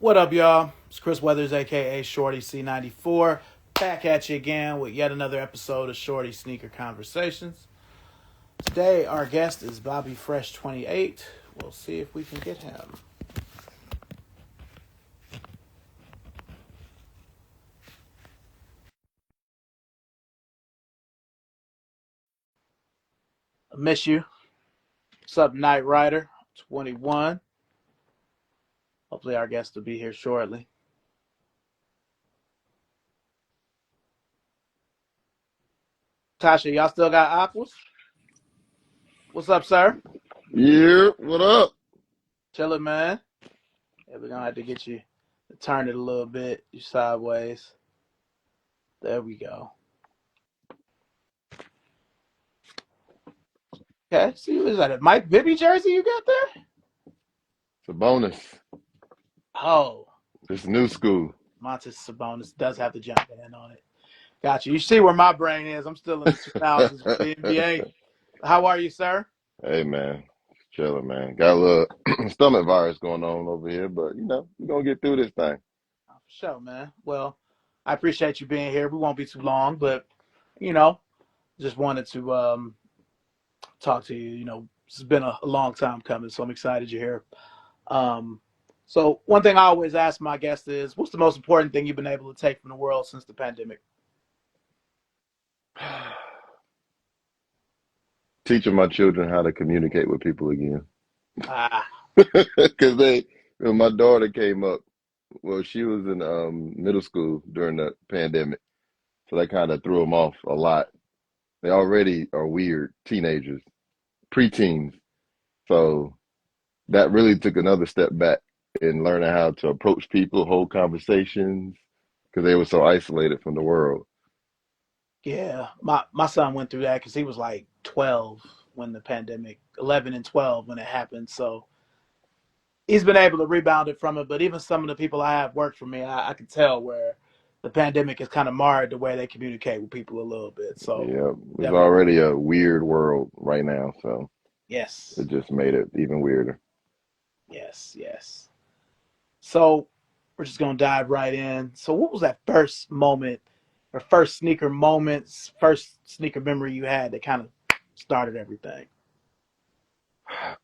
What up, y'all? It's Chris Weathers, aka Shorty C94, back at you again with yet another episode of Shorty Sneaker Conversations. Today, our guest is Bobby Fresh 28. We'll see if we can get him. I miss you. What's up, Night Rider 21? Hopefully, our guest will be here shortly. Tasha, y'all still got aquas? What's up, sir? Yeah, what up? Chillin', man. Yeah, we're gonna have to get you to turn it a little bit. You sideways. There we go. Okay, see, is that a Mike Bibby jersey you got there? It's a bonus. Oh, It's new school. Montes Sabonis does have the jump in on it. Gotcha. You see where my brain is. I'm still in the 2000s with the NBA. How are you, sir? Hey man, chilling man. Got a little stomach virus going on over here, but we're gonna get through this thing. Oh, for sure, man. Well, I appreciate you being here. We won't be too long, but you know, just wanted to talk to you. It's been a long time coming, so I'm excited you're here. Um, so one thing I always ask my guests is, what's the most important thing you've been able to take from the world since the pandemic? Teaching my children how to communicate with people again. Ah, Because when my daughter came up, well, she was in middle school during the pandemic, so that kind of threw them off a lot. They already are weird teenagers, preteens, so that really took another step back in learning how to approach people, hold conversations, because they were so isolated from the world. yeah, my son went through that because he was like 12 when the pandemic, 11 and 12 when it happened. So he's been able to rebound it from it. But even some of the people I have worked for me, I can tell where the pandemic has kind of marred the way they communicate with people a little bit. So Yeah, it's definitely, already a weird world right now, so yes, it just made it even weirder. yes, yes. So we're just gonna dive right in. So what was that first moment, or first sneaker moments, first sneaker memory you had that kind of started everything?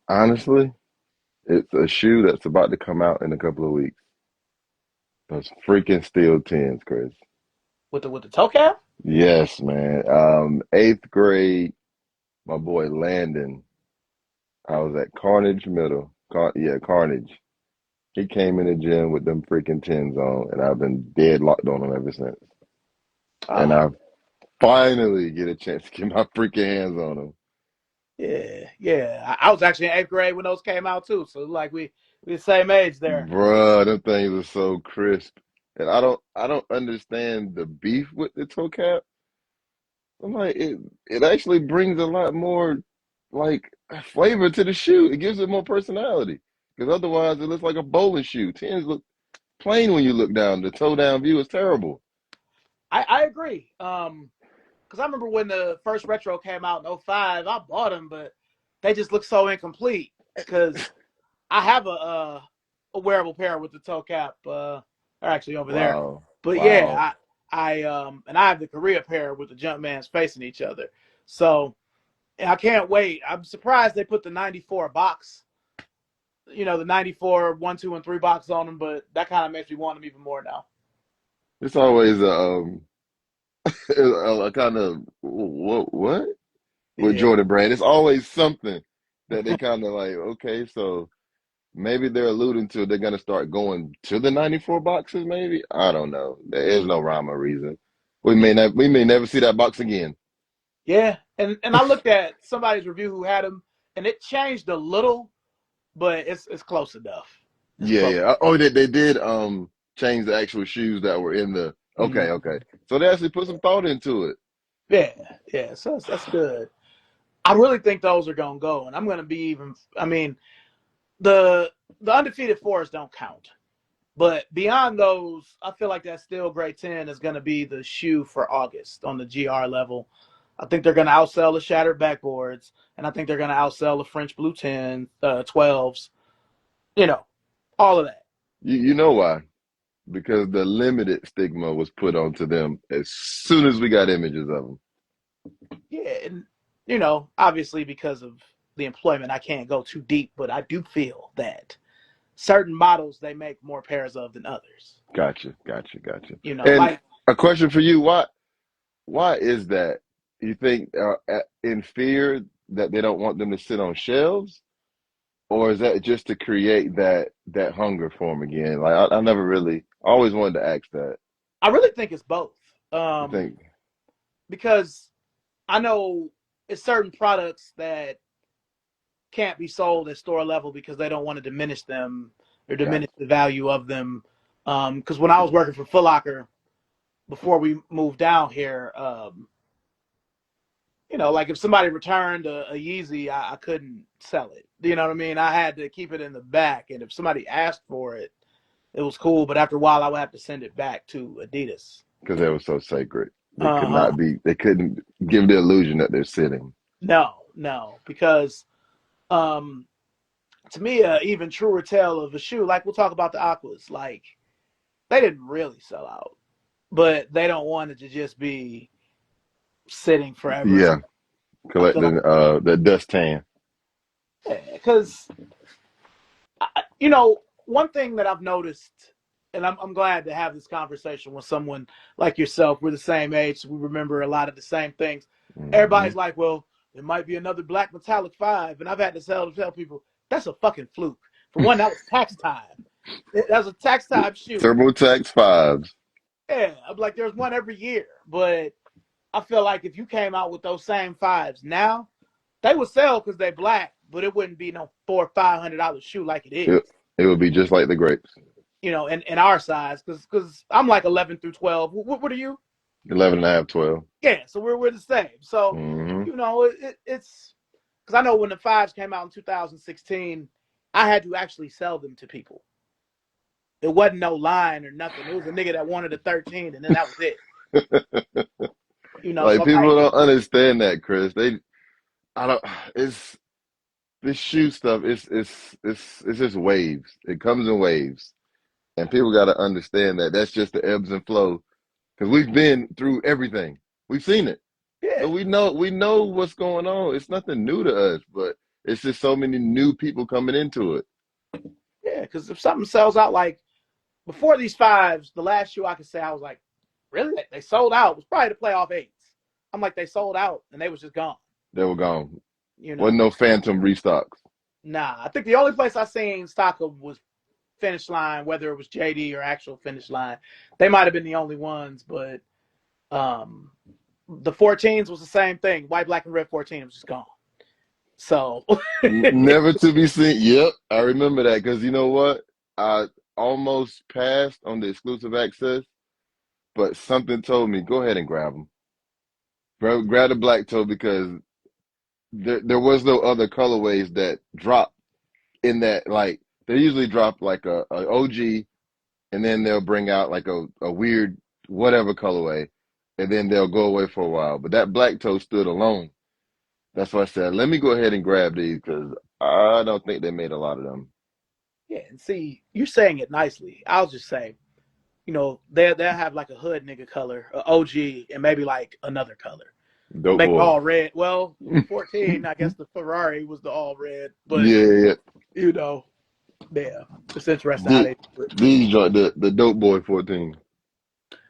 Honestly, it's a shoe that's about to come out in a couple of weeks. Those freaking steel tens, Chris. With the toe cap? Yes, man. Eighth grade, my boy Landon. I was at Carnage Middle. Yeah, Carnage. He came in the gym with them freaking tens on, and I've been dead locked on them ever since. And Ah, I finally get a chance to get my freaking hands on them. yeah, yeah. I was actually in eighth grade when those came out too. So like we the same age there. Bruh, them things are so crisp. And I don't understand the beef with the toe cap. I'm like, it actually brings a lot more like flavor to the shoe. It gives it more personality. Because otherwise it looks like a bowling shoe. Tens look plain when you look down. The toe down view is terrible. I agree. Because I remember when the first retro came out in '05, I bought them, but they just look so incomplete. Because I have a wearable pair with the toe cap. They're actually over there. Wow. But Wow. yeah, I have the Korea pair with the Jumpmans facing each other. So and I can't wait. I'm surprised they put the '94 box, the '94 1, 2, and 3 box on them, but that kind of makes me want them even more now. It's always a kind of what with Yeah, Jordan Brand. It's always something that they kind of like, okay, so maybe they're alluding to they're gonna start going to the 94 boxes, maybe. I don't know. There is no rhyme or reason. yeah, We may never see that box again. yeah. And I looked at somebody's review who had them, and it changed a little, but it's close enough. It's Yeah, close. yeah. Oh, they did change the actual shoes that were in the okay, Mhm. okay. So they actually put some thought into it. Yeah, yeah. So that's good. I really think those are gonna go, and I'm gonna be even. I mean, the the undefeated fours don't count. But beyond those, I feel like that Steel Gray 10 is going to be the shoe for August on the GR level. I think they're going to outsell the Shattered Backboards, and I think they're going to outsell the French Blue 10, 12s, you know, all of that. You know why? Because the limited stigma was put onto them as soon as we got images of them. Yeah, and obviously because of the employment, I can't go too deep, but I do feel that certain models they make more pairs of than others. Gotcha, gotcha, gotcha. And Like a question for you: why is that? You think in fear that they don't want them to sit on shelves, or is that just to create that hunger for them again? Like I never really, always wanted to ask that. I really think it's both. You Um, think, because I know it's certain products that can't be sold at store level because they don't want to diminish them or gotcha. diminish the value of them. Because when I was working for Foot Locker before we moved down here, like if somebody returned a Yeezy, I couldn't sell it. You know what I mean? I had to keep it in the back, and if somebody asked for it, it was cool. But after a while, I would have to send it back to Adidas. Because they were so sacred. They could Uh huh. not be. They couldn't give the illusion that they're sitting. No, no, because um, to me, even truer tale of a shoe, like we'll talk about the Aquas, like they didn't really sell out, but they don't want it to just be sitting forever. Yeah, I feel like, collecting the dust tan. because one thing that I've noticed, and I'm glad to have this conversation with someone like yourself. We're the same age, so we remember a lot of the same things. Hmm. Everybody's like, well, there might be another black metallic five, and I've had to tell people that's a fucking fluke. For one, that was tax time. That was a tax time shoe. TurboTax fives. Yeah, I'm like, there's one every year, but I feel like if you came out with those same fives now, they would sell because they're black, but it wouldn't be no $400 or $500 shoe like it is. It, it would be just like the grapes. In our size, because I'm like 11 through 12. What are you? 11 and a half, 12. Yeah, so we're the same. So Mm-hmm. it's because I know when the fives came out in 2016, I had to actually sell them to people. It wasn't no line or nothing. It was a nigga that wanted a 13, and then that was it. So Like I'm people like, don't understand that, Chris. I don't. It's this shoe stuff. It's just waves. It comes in waves, and people got to understand that that's just the ebbs and flow. Because we've been through everything. We've seen it. yeah, So we know what's going on. It's nothing new to us, but it's just so many new people coming into it. yeah. Because if something sells out, like before these fives, the last shoe I could say I was like, really? They sold out. It was probably the playoff eights. I'm like, they sold out and they was just gone. They were gone. You Wasn't know, no phantom restocks. nah. I think the only place I seen stock of was Finish Line, whether it was JD or actual Finish Line. They might have been the only ones, but um, the 14s was the same thing. White, black, and red 14 was just gone. So Never to be seen. Yep, I remember that because you know what? I almost passed on the exclusive access, but something told me go ahead and grab them. Grab the black toe because there was no other colorways that drop in that. Like they usually drop like a OG, and then they'll bring out like a weird whatever colorway, and then they'll go away for a while. But that black toe stood alone. That's why I said, let me go ahead and grab these because I don't think they made a lot of them. yeah, and see, you're saying it nicely. I'll just say, they'll have like a hood nigga color, a OG, and maybe like another color. Dope Make it boy. all red. Well, with the 14, I guess the Ferrari was the all red, but Yeah, yeah. you know, yeah, it's interesting how The, they do it. these joint the dope boy 14.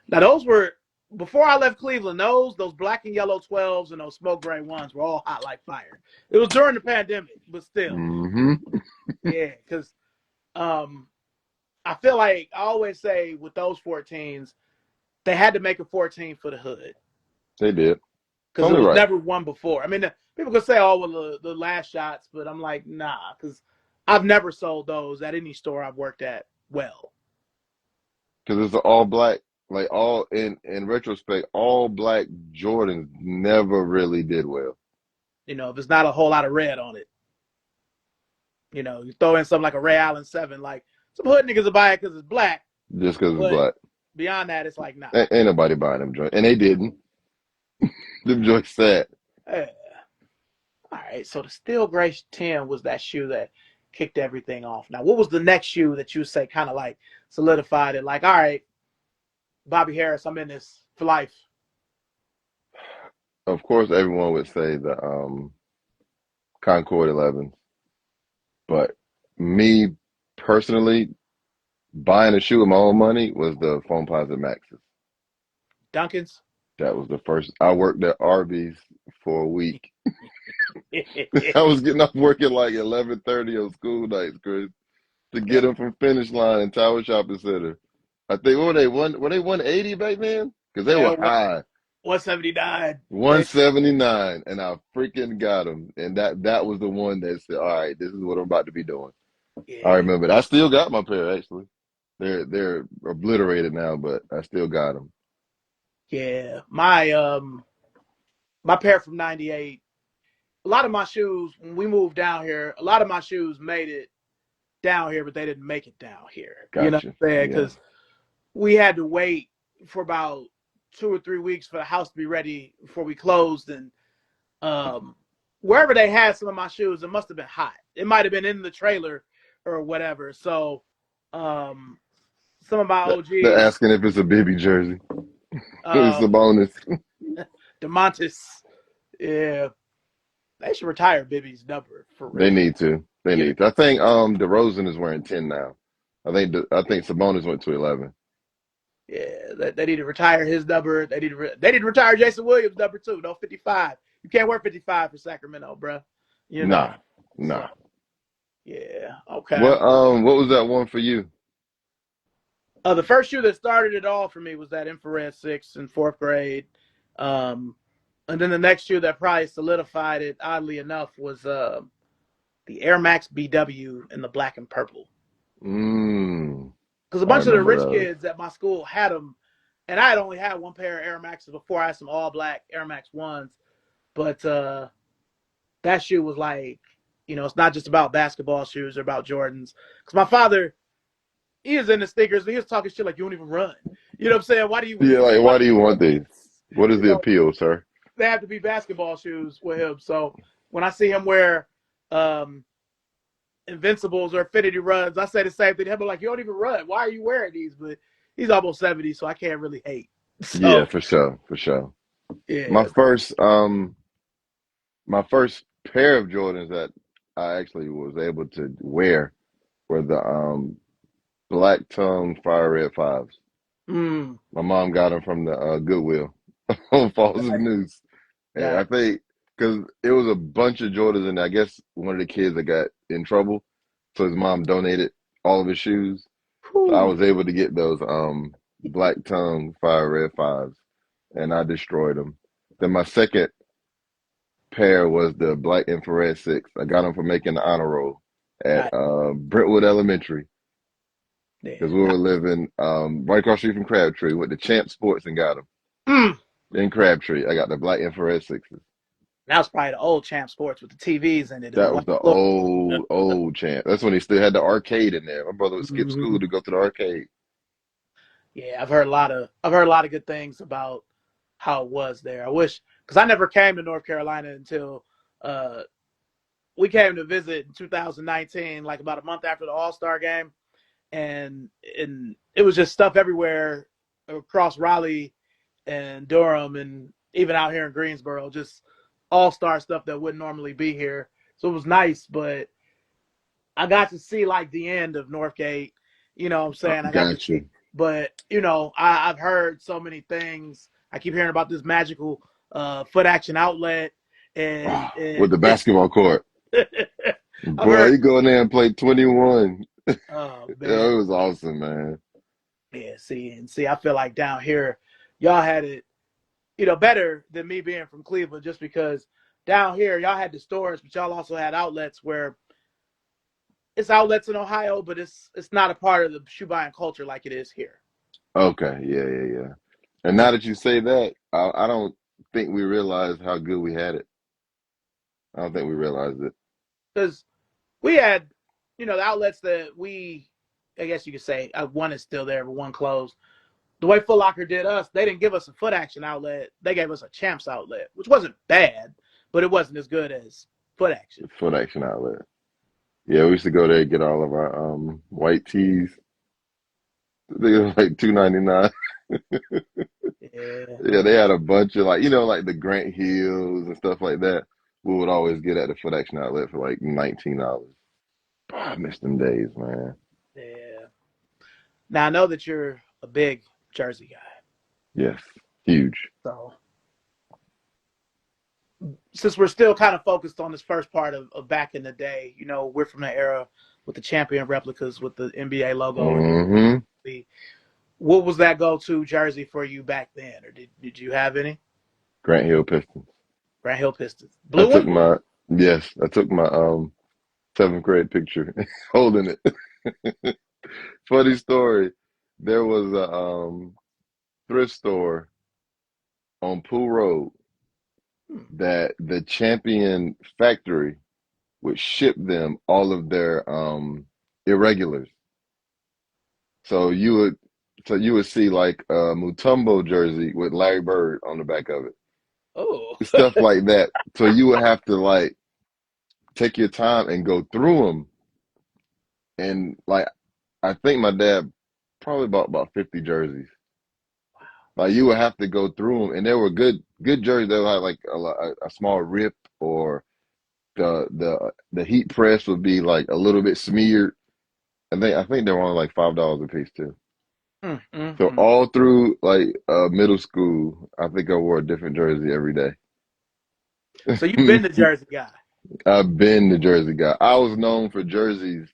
Now those were before I left Cleveland. Those black and yellow 12s and those smoke gray ones were all hot like fire. It was during the pandemic, but still, Mm-hmm. yeah. Because um, I feel like I always say with those 14s, they had to make a 14 for the hood They did. because it Only was right. never one before. I mean, people could say, "Oh, well, the last shots," but I'm like, nah, because I've never sold those at any store I've worked at. Well, Because it's all black. Like all in retrospect, all black Jordans never really did well. if it's not a whole lot of red on it, you throw in something like a Ray Allen 7, like some hood niggas will buy it because it's black, Just because it's but black. beyond that, it's like, nah. Ain't nobody buying them joints. And they didn't. Them joints sad. Eh. All right, so the Steel Grace 10 was that shoe that kicked everything off. Now, what was the next shoe that you say kind of like solidified it? Like, all right, Bobby Harris, I'm in this for life. Of course, everyone would say the Concord 11, but me personally, buying a shoe with my own money was the Foam Posite Maxes. Duncan's. That was the first. I worked at Arby's for a week. I was getting off work at like 11:30 on school nights, Chris, to get Yeah, them from Finish Line and Tower Shopping Center. I think what were they one? Were they 180 back then? Because they yeah, were high, 179. 179, and I freaking got them. And that was the one that said, "All right, this is what I'm about to be doing." I Yeah, remember. I still got my pair actually. They're obliterated now, but I still got them. yeah. My pair from '98. A lot of my shoes when we moved down here, a lot of my shoes made it down here, but they didn't make it down here. You know Gotcha. what I'm saying? Yeah. Because we had to wait for about 2 or 3 weeks for the house to be ready before we closed. And um, wherever they had some of my shoes, it must have been hot. It might have been in the trailer or whatever. So um, some of my They're OGs, asking if it's a Bibby jersey. It's uh, a bonus. DeMontis, yeah, they should retire Bibby's number for They real. need to. They Get it? need to. I think DeRozan is wearing 10 now. I think Sabonis went to 11. Yeah, they need to retire his number. They need to retire Jason Williams' number too. No 55. You can't wear 55 for Sacramento, bro. You know. Nah, So nah. yeah, okay. What was that one for you? The first shoe that started it all for me was that infrared six in fourth grade. Um, and then the next shoe that probably solidified it, oddly enough, was the Air Max BW in the black and purple. Mm, Because a I bunch of the remember rich those. kids at my school had them, and I had only had one pair of Air Maxes before. I had some all black Air Max ones, but that shoe was like, it's not just about basketball shoes or about Jordans. Because my father, he is into sneakers, but he was talking shit like you don't even run. You know what I'm saying? Why do you Yeah, like why why do do you you want want these? these? What is You the know, appeal, sir? they have to be basketball shoes with him. So when I see him wear um, Invincibles or Infinity Runs, I say the same thing. He'll be like, you don't even run. Why are you wearing these? But he's almost 70, so I can't really hate. Yeah, So for sure, for sure. My yeah, first my first pair of Jordans that I actually was able to wear were the black tongue fire red fives. mm, My mom got them from the Goodwill on Falls of News. And I that think because it was a bunch of Jordans, and I guess one of the kids that got in trouble, so his mom donated all of his shoes. So I whew, was able to get those black tongue fire red fives, and I destroyed them. Then my second pair was the black infrared six. I got them for making the honor roll at that Brentwood Elementary because yeah. we were living right across the street from Crabtree. Went to Champ Sports and got them Mm, in Crabtree. I got the black infrared sixes. that was probably the old Champ Sports with the TVs in it and the That white was the floor. old champ. That's when he still had the arcade in there. My brother would skip school Mhm. to go to the arcade. Yeah, I've heard a lot of good things about how it was there. I wish because I never came to North Carolina until uh, we came to visit in 2019, like about a month after the All Star game, and it was just stuff everywhere across Raleigh and Durham and even out here in Greensboro, just All Star stuff that wouldn't normally be here. So it was nice, but I got to see like the end of Northgate. You know what I'm saying? I got to Got see, you. but I've heard so many things. I keep hearing about this magical foot action outlet, and With the and basketball court. I've Boy, heard. you go in there and play 21. Oh Yeah, man, it was awesome, man. yeah. See, I feel like down here, y'all had it, better than me being from Cleveland, just because down here y'all had the stores, but y'all also had outlets where it's outlets in Ohio, but it's not a part of the shoe buying culture like it is here. Okay, yeah, yeah, yeah. And now that you say that, I don't think we realized how good we had it. I don't think we realized it. Because we had, the outlets that I guess you could say, one is still there, but one closed. The way Foot Locker did us, they didn't give us a foot action outlet. They gave us a Champs outlet, which wasn't bad, but it wasn't as good as foot action. The foot action outlet. Yeah, we used to go there and get all of our white tees. They were like $2.99. Yeah, Yeah, they had a bunch of like like the Grant Hills and stuff like that. We would always get at the Foot Action Outlet for like $19. I miss them days, man. yeah. Now I know that you're a big Jersey guy, Yes, huge. so since we're still kind of focused on this first part of back in the day, we're from the era with the champion replicas with the NBA logo and Hmm. the what was that go-to jersey for you back then, or did you have any? Grant Hill Pistons. Grand Hill Pistons, I blue took one. my yes, I took my seventh grade picture holding it. Funny story. There was a thrift store on Pool Road Hmm. that the Champion factory would ship them all of their irregulars. So you would see like a Mutombo jersey with Larry Bird on the back of it. Oh, Stuff like that. So you would have to like take your time and go through them. And like I think my dad probably bought about 50 jerseys. Like you would have to go through them, and there were good jerseys that had like a small rip, or the heat press would be like a little bit smeared. And I think they were only like $5 a piece too. mm, mm, So mm. all through like middle school, I think I wore a different jersey every day. So you've been the Jersey guy. I've been the jersey guy. I was known for jerseys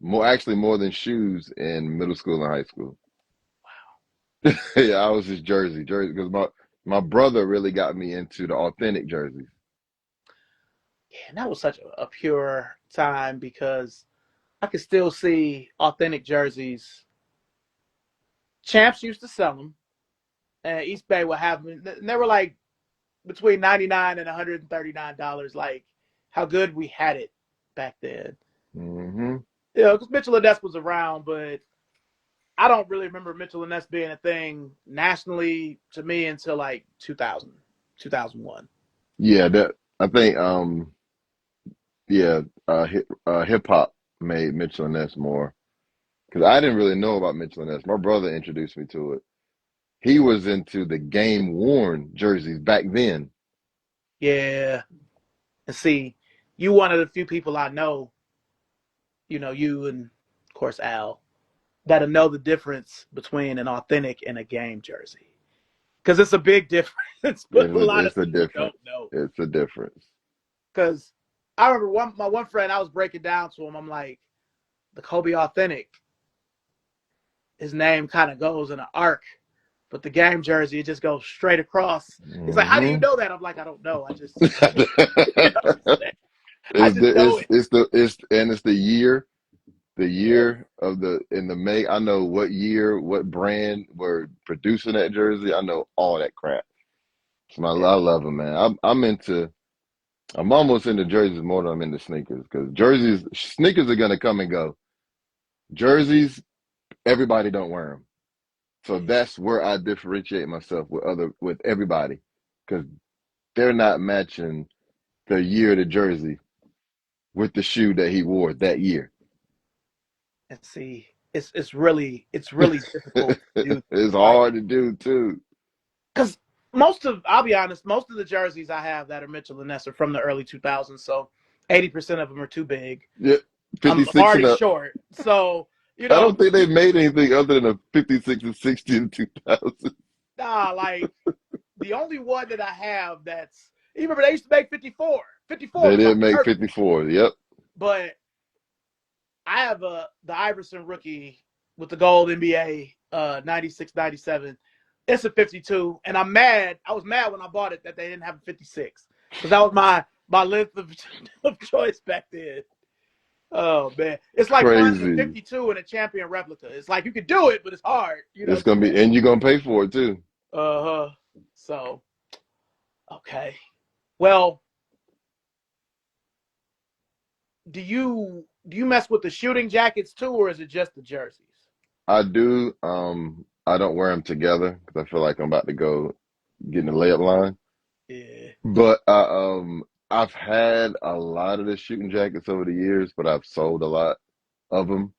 more than shoes in middle school and high school. Yeah, I was just jersey, because my brother really got me into the authentic jerseys. Yeah, and that was such a pure time because I could still see authentic jerseys. Champs used to sell them, and East Bay would have them. And they were like between 99 and $139. Like how good we had it back then. Hmm. Because Mitchell and Ness was around, but I don't really remember Mitchell and Ness being a thing nationally to me until like 2000, 2001. Yeah, that I think yeah, hip hop made Mitchell and Ness more, because I didn't really know about Mitchell and Ness. My brother introduced me to it. He was into the game worn jerseys back then. Yeah. And see, you one of the few people I know, you and of course Al, that'll know the difference between an authentic and a game jersey. Because it's a big difference, but a lot of It's a people don't difference. know. It's a difference. Because I remember my one friend, I was breaking down to him. I'm like, the Kobe Authentic, his name kind of goes in an arc, but the game jersey, it just goes straight across. He's like, how do you Hmm. know that? I'm like, I don't know. I just, you know what I'm saying? I It's just know it. it's the Yeah. year of the in the make. I know what year, what brand were producing that jersey. I know all that crap. So I love them, man. I'm almost into jerseys more than I'm into sneakers, because sneakers are gonna come and go. Jerseys, everybody don't wear them. So Yeah. that's where I differentiate myself with everybody, because they're not matching the year of the jersey with the shoe that he wore that year. And see, it's really difficult to do. It's Like, hard to do too. because I'll be honest, most of the jerseys I have that are Mitchell and Ness are from the early 2000s. So 80% of them are too big. Yeah, I'm 56 and already up. short. So, I don't think they made anything other than a 56 and 60 in 2000. nah, like the only one that I have that's, you remember they used to make 54. 54 They was like did make perfect. 54. Yep. But I have the Iverson rookie with the gold NBA 96, 97. It's a 52, and I'm mad. I was mad when I bought it that they didn't have a 56 because that was my length of choice back then. Oh man, it's like finding a Crazy. 52 in a champion replica. It's like you can do it, but it's hard. You know It's what I'm gonna be, saying? and you're gonna pay for it too. Uh huh. So okay. Well, do you mess with the shooting jackets too, or is it just the jerseys? I do. I don't wear them together because I feel like I'm about to go get in the layup line. Yeah. But I've had a lot of the shooting jackets over the years, but I've sold a lot of them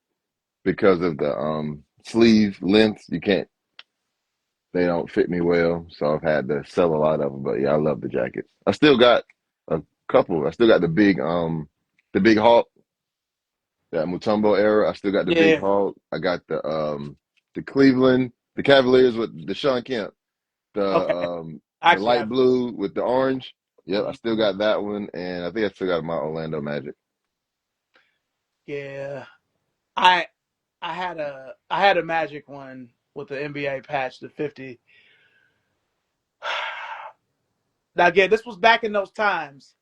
because of the sleeve lengths. You can't, they don't fit me well, so I've had to sell a lot of them. But yeah, I love the jackets. I still got a couple. I still got the big Hawk, that Mutombo era. I still got the big Yeah. Hawk. I got the Cleveland, the Cavaliers with the Sean Kemp, Okay. the Actually, light I've. blue with the orange. Yep, I still Mhm. got that one, and I think I still got my Orlando Magic. Yeah. I I had a Magic one with the NBA patch, the 50. Now again, this was back in those times.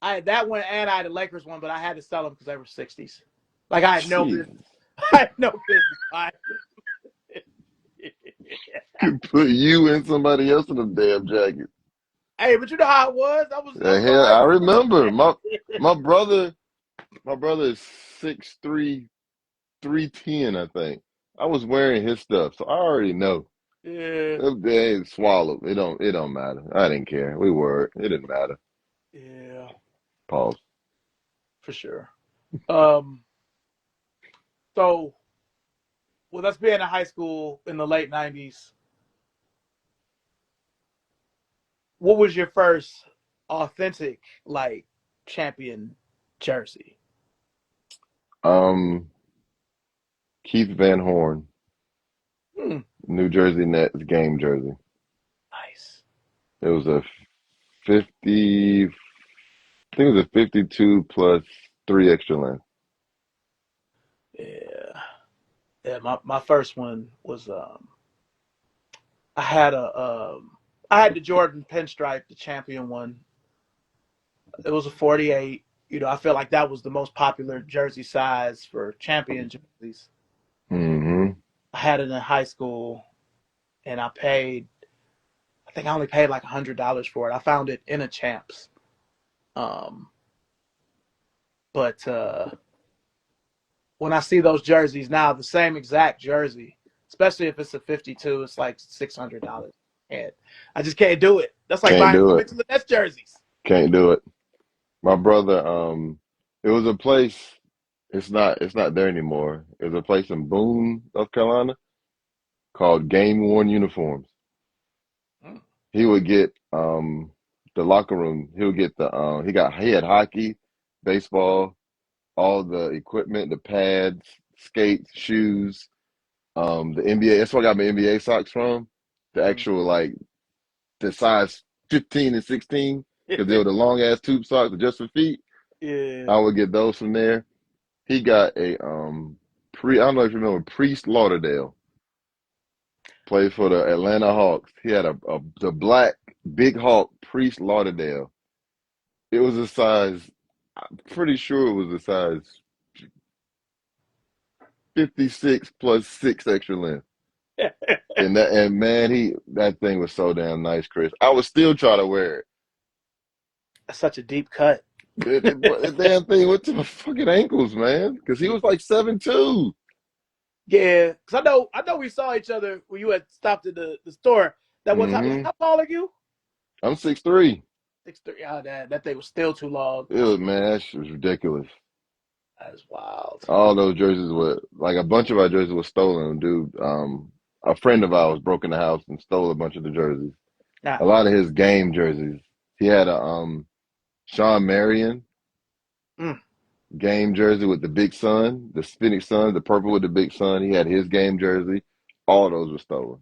I had that one and I had a Lakers one, but I had to sell them because they were 60s. Like I had no business. Jesus, I had no business buying them. could put you in somebody else in a damn jacket. Hey, but you know how it was. I The was hell, I already. remember my brother. My brother is 6'3", 310, I think. I was wearing his stuff, so I already know. Yeah, They swallowed. It don't matter. I didn't care. We were. It didn't matter. yeah, Pause. for sure. Um, so with us being in high school in the late '90s, what was your first authentic like champion jersey? Um, Keith Van Horn, Hmm, New Jersey Nets game jersey. nice. It was a 50. I think it was a 52 plus three extra length. Yeah, yeah. My first one was I had I had the Jordan pinstripe, the champion one. It was a 48. I feel like that was the most popular jersey size for champion jerseys. Hmm. I had it in high school, and I think I only paid like $100 for it. I found it in a Champs. Um, but when I see those jerseys now, the same exact jersey, especially if it's a 52, it's like $600. And I just can't do it. That's like Can't buying do two it. Mitchell and Ness jerseys. Can't do it. My brother, it was a place. It's not there anymore. It was a place in Boone, North Carolina, called Game Worn Uniforms. Mm. He would get the locker room. He would get he had hockey, baseball, all the equipment, the pads, skates, shoes, the NBA. That's where I got my NBA socks from. The Mm. actual like the size 15 and 16 because they were the long ass tube socks just for feet. Yeah. I would get those from there. He got a pre. I don't know if you remember Priest Lauderdale played for the Atlanta Hawks. He had a the black big Hawk Priest Lauderdale. It was a size. I'm pretty sure it was a size 56 plus six extra length. And man, that thing was so damn nice, Chris. I would still try to wear it. That's such a deep cut. That damn thing went to my fucking ankles, man. Because he was like 7'2". Yeah, because I know we saw each other when you had stopped at the store. That one time, Mm-hmm. how tall are you? I'm 6'3". 6'3". Oh, that thing was still too long. It was, man, that shit was ridiculous. That is wild. All those jerseys were like a bunch of our jerseys were stolen, dude. A friend of ours broke in the house and stole a bunch of the jerseys. Nah. A lot of his game jerseys. He had a Sean Marion Mm. game jersey with the big sun, the Phoenix Sun, the purple with the big sun. He had his game jersey. All those were stolen.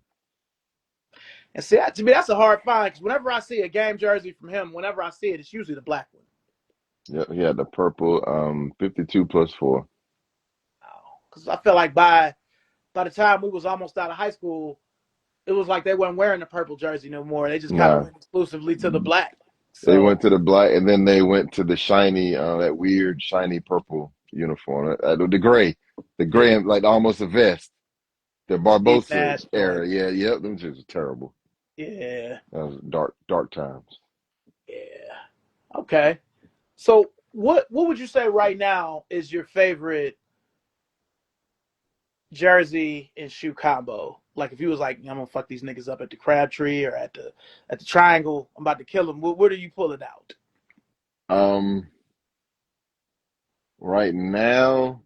And see, to me, that's a hard find because whenever I see a game jersey from him, whenever I see it, it's usually the black one. Yep, he had the purple 52 plus four. Because I feel like by the time we was almost out of high school, it was like they weren't wearing the purple jersey no more. They just kind of Nah, went exclusively to the black. they So went to the black and then they went to the shiny, that weird shiny purple uniform, the yeah, gray, like almost a vest. The Steve Barbosa Nash era, joints. yeah, yep, them shits was terrible. Yeah, That was dark, dark times. yeah. Okay. So what would you say right now is your favorite jersey and shoe combo? Like if you was like, I'm gonna fuck these niggas up at the Crabtree or at the Triangle, I'm about to kill them. Where do you pull it out? Um, right now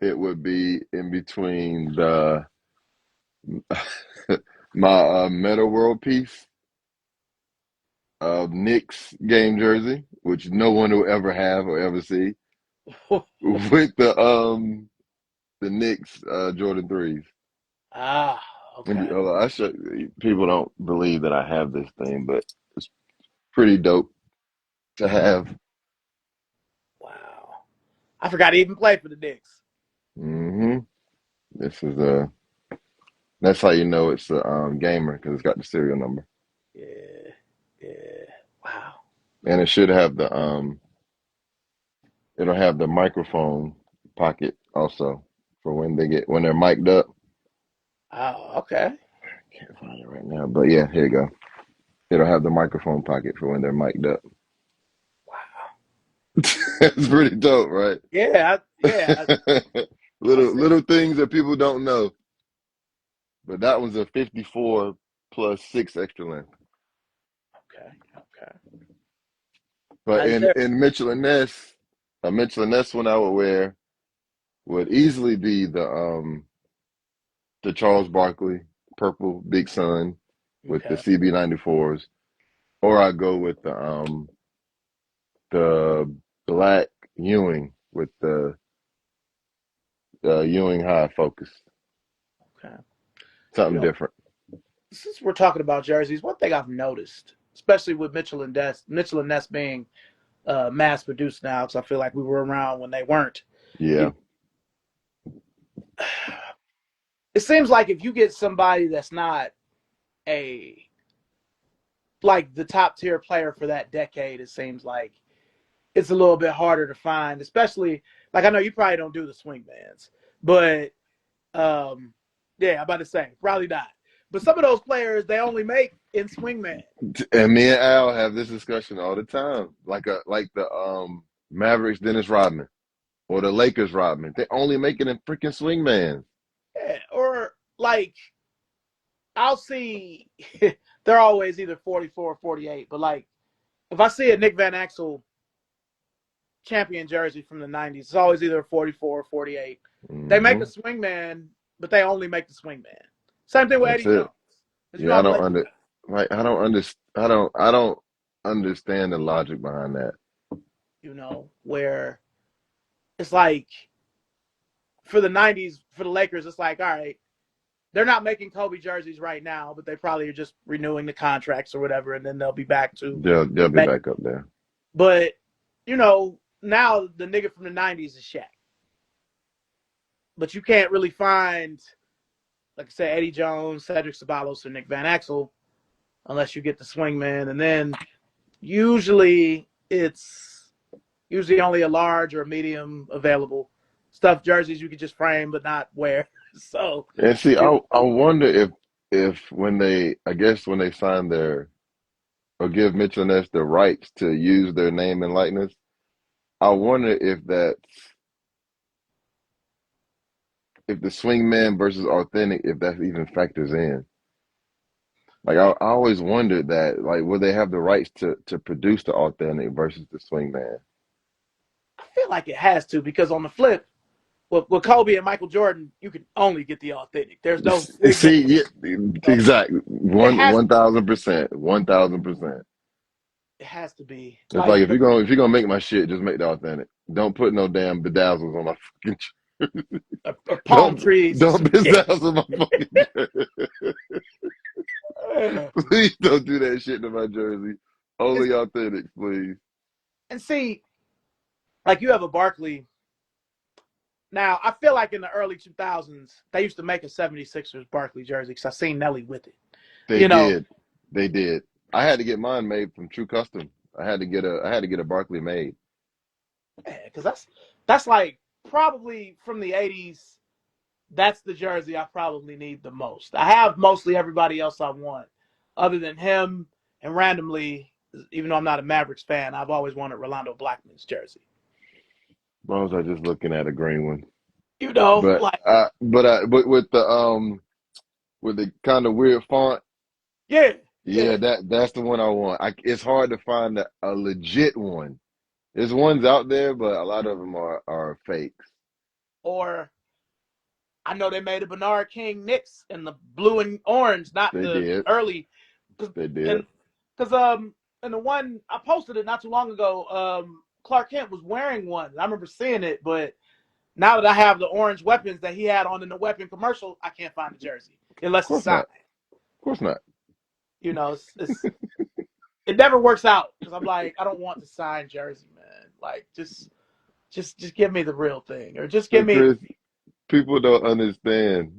it would be in between the my Meta World piece of Knicks game jersey, which no one will ever have or ever see, with the Knicks Jordan threes. Ah, And okay. I should, people don't believe that I have this thing, but it's pretty dope to have. Wow. I forgot he even played for the Knicks. hmm This is a that's how you know it's a gamer because it's got the serial number, Yeah. Yeah. Wow. and it should have the it'll have the microphone pocket also for when they're mic'd up. Oh, okay. Can't find it right now, but yeah, here you go. It'll have the microphone pocket for when they're mic'd up. Wow. It's pretty dope, right? Yeah. I Little see. little things that people don't know. But that was a 54 plus six extra length. Okay. Okay. But Is there? in Mitchell and Ness, a Mitchell and Ness one I would wear would easily be the Charles Barkley purple Big Sun with the Okay. CB94s, or I go with the black Ewing with the Ewing High Focus, Okay. You something know, different. since we're talking about jerseys, one thing I've noticed, especially with Mitchell and Ness being mass produced now, because I feel like we were around when they weren't. You Yeah, it seems like if you get somebody that's not a like the top tier player for that decade, it seems like it's a little bit harder to find, especially like I know you probably don't do the swingmans, but um, yeah, I'm about to say probably not. But some of those players they only make in swingman. and me and Al have this discussion all the time, like the Mavericks Dennis Rodman or the Lakers Rodman. They only make it in freaking swingman. Yeah, or like I'll see they're always either 44 or 48, but like if I see a Nick Van Axel champion jersey from the 90s, it's always either 44 or 48. They make a hmm swingman, but they only make the swingman. Same thing with That's Eddie Jones. it. Because you know Yeah, I I'm a don't Lakers under guy. like I don't understand the logic behind that. Where it's like for the 90s, for the Lakers, it's like, all right, they're not making Kobe jerseys right now, but they probably are just renewing the contracts or whatever, and then they'll be back to They'll be make. back up there. But, now the nigga from the 90s is Shaq. But you can't really find, like I said, Eddie Jones, Cedric Ceballos, or Nick Van Axel unless you get the swingman. And then usually it's usually only a large or a medium available. Stuff jerseys you could just frame but not wear. So, And see, you I wonder if when they I guess when they sign their or give Mitchell Ness the rights to use their name and likeness, I wonder if the swingman versus authentic, if that even factors in. Like I always wondered that, like, will they have the rights to produce the authentic versus the swingman? I feel like it has to because on the flip, with Kobe and Michael Jordan, you can only get the authentic. There's no swingman. See, yeah, So exactly. it One has one thousand percent, 1,000%. it has to be It's like like if you're gonna make my shit, just make the authentic. Don't put no damn bedazzles on my fucking. or palm Don't trees or don't some shit. bedazzle my fucking jersey. Please don't do that shit to my jersey. and, Only authentic, please. and see, like you have a Barkley. Now, I feel like in the early 2000s, they used to make a 76ers Barkley jersey because I seen Nelly with it. They You know, did. They did. I had to get mine made from True Custom. I had to get a Barkley made. because that's like probably from the 80s. That's the jersey I probably need the most. I have mostly everybody else I want, other than him and randomly. Even though I'm not a Mavericks fan, I've always wanted Rolando Blackman's jersey. Why was I just looking at a green one? But Like but with the kind of weird font, yeah, yeah, yeah, that's the one I want. It's hard to find a legit one. There's ones out there, but a lot of them are fakes. Or I know they made a Bernard King Knicks in the blue and orange, not They the did. early. Cause, They did. and because and the one I posted it not too long ago, Clark Kent was wearing one. I remember seeing it, but now that I have the orange weapons that he had on in the weapon commercial, I can't find the jersey Of unless it's course signed. not. Of course not. You know, it never works out because I'm like, I don't want the signed jersey, man. Like, just give me the real thing, or just give But me. Chris, people don't understand.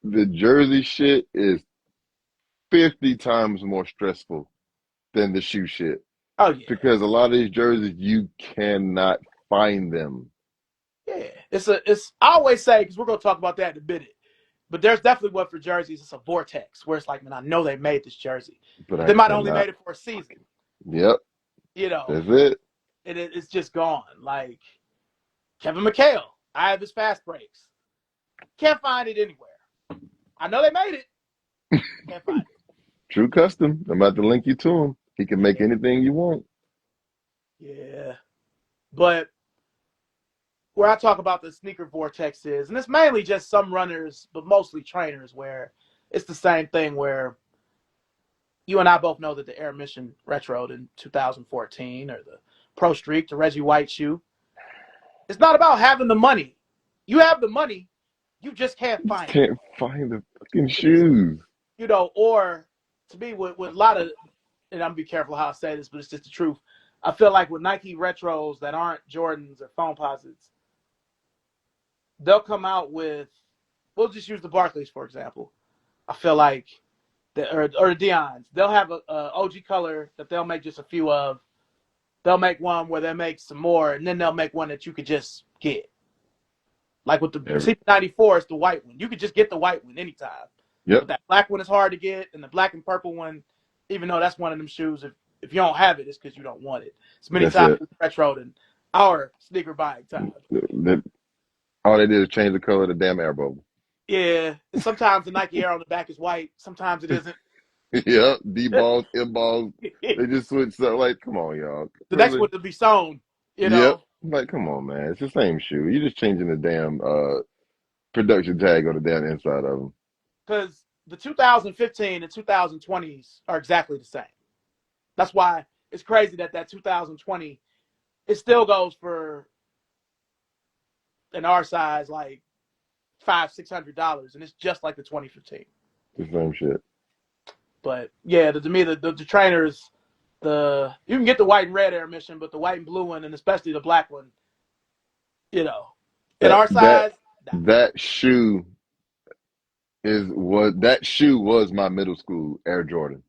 The jersey shit is 50 times more stressful than the shoe shit. Oh yeah, Because a lot of these jerseys, you cannot find them. yeah. It's. I always say because we're gonna talk about that in a minute. But there's definitely one for jerseys. It's a vortex where it's like, man, I know they made this jersey, But but I they might have only cannot. made it for a season. Yep, You know, that's it. and it's just gone. Like Kevin McHale, I have his fast breaks. Can't find it anywhere. I know they made it. Can't find True custom. I'm about to link you to him. He can make it. anything you want. Yeah, yeah. But where I talk about the sneaker vortex is, and it's mainly just some runners, but mostly trainers, where it's the same thing where you and I both know that the Air Mission retroed in 2014 or the Pro Streak, the Reggie White shoe. It's not about having the money. You have the money, you just can't You just find it. can't find the fucking shoes. You know, or to me, with a lot of, and I'm gonna be careful how I say this, but it's just the truth. I feel like with Nike retros that aren't Jordans or Foam Posits, they'll come out with, we'll just use the Barclays, for example. I feel like, or the Dion's, they'll have a OG color that they'll make just a few of. They'll make one where they make some more, and then they'll make one that you could just get. Like with the Every, C94, it's the white one. You could just get the white one anytime. yep, But that black one is hard to get, and the black and purple one, even though that's one of them shoes, if you don't have it, it's because you don't want it. It's many that's times it. retroed in our sneaker buying times. The- all they did is change the color of the damn air bubble. Yeah, and sometimes the Nike Air on the back is white. Sometimes it isn't. Yep, D balls, M balls. The They just switched up. Like, come on, y'all. next Really? one to be sewn, you Yep. know, Like, come on, man. It's the same shoe. You're just changing the damn production tag on the damn inside of them. because the 2015 and 2020s are exactly the same. That's why it's crazy that 2020 it still goes for in our size like $500-$600, and it's just like the 2015. The same shit. But yeah, to me the trainers, the you can get the white and red Air Mission, but the white and blue one, and especially the black one, you know, in That our that size, nah. that shoe that shoe was my middle school Air Jordan.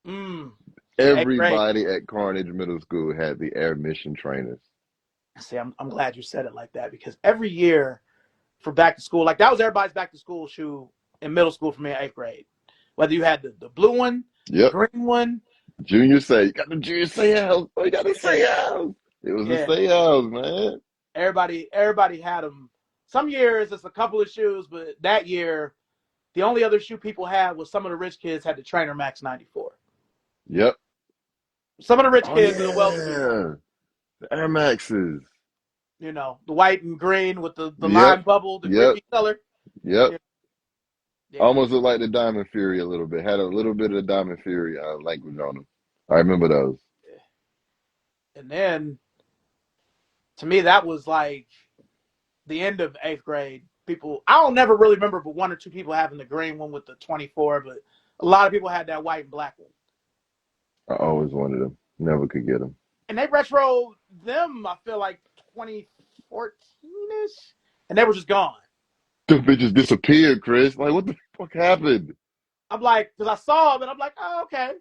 See, eighth grade. Everybody at Carnage Middle School had the Air Mission trainers. See, I'm glad you said it like that because every year for back to school, like that was everybody's back to school shoe in middle school for me in eighth grade. Whether you had the blue one, the Yep. green one, Junior say, you got the junior say house. Oh, you got the yeah, say house. It was the yeah. say house, man. Everybody had them. Some years it's a couple of shoes, but that year the only other shoe people had was some of the rich kids had the Trainer Max 94. Yep. Some of the rich Oh kids and the well-to-do, yeah. The Air Maxes. you know, the white and green with the Yep. lime bubble, the Yep. griffey color. Yep. Yeah, yeah. Almost looked like the Diamond Fury a little bit. Had a little bit of the Diamond Fury language on them. I remember those. And then to me that was like the end of eighth grade. People, I don't never really remember, but one or two people having the green one with the 24, but a lot of people had that white and black one. I always wanted them. Never could get them. And they retro them, I feel like 2014-ish, and they were just gone. Them bitches disappeared, Chris. Like, what the fuck happened? I'm like, because I saw them, and I'm like, oh, okay.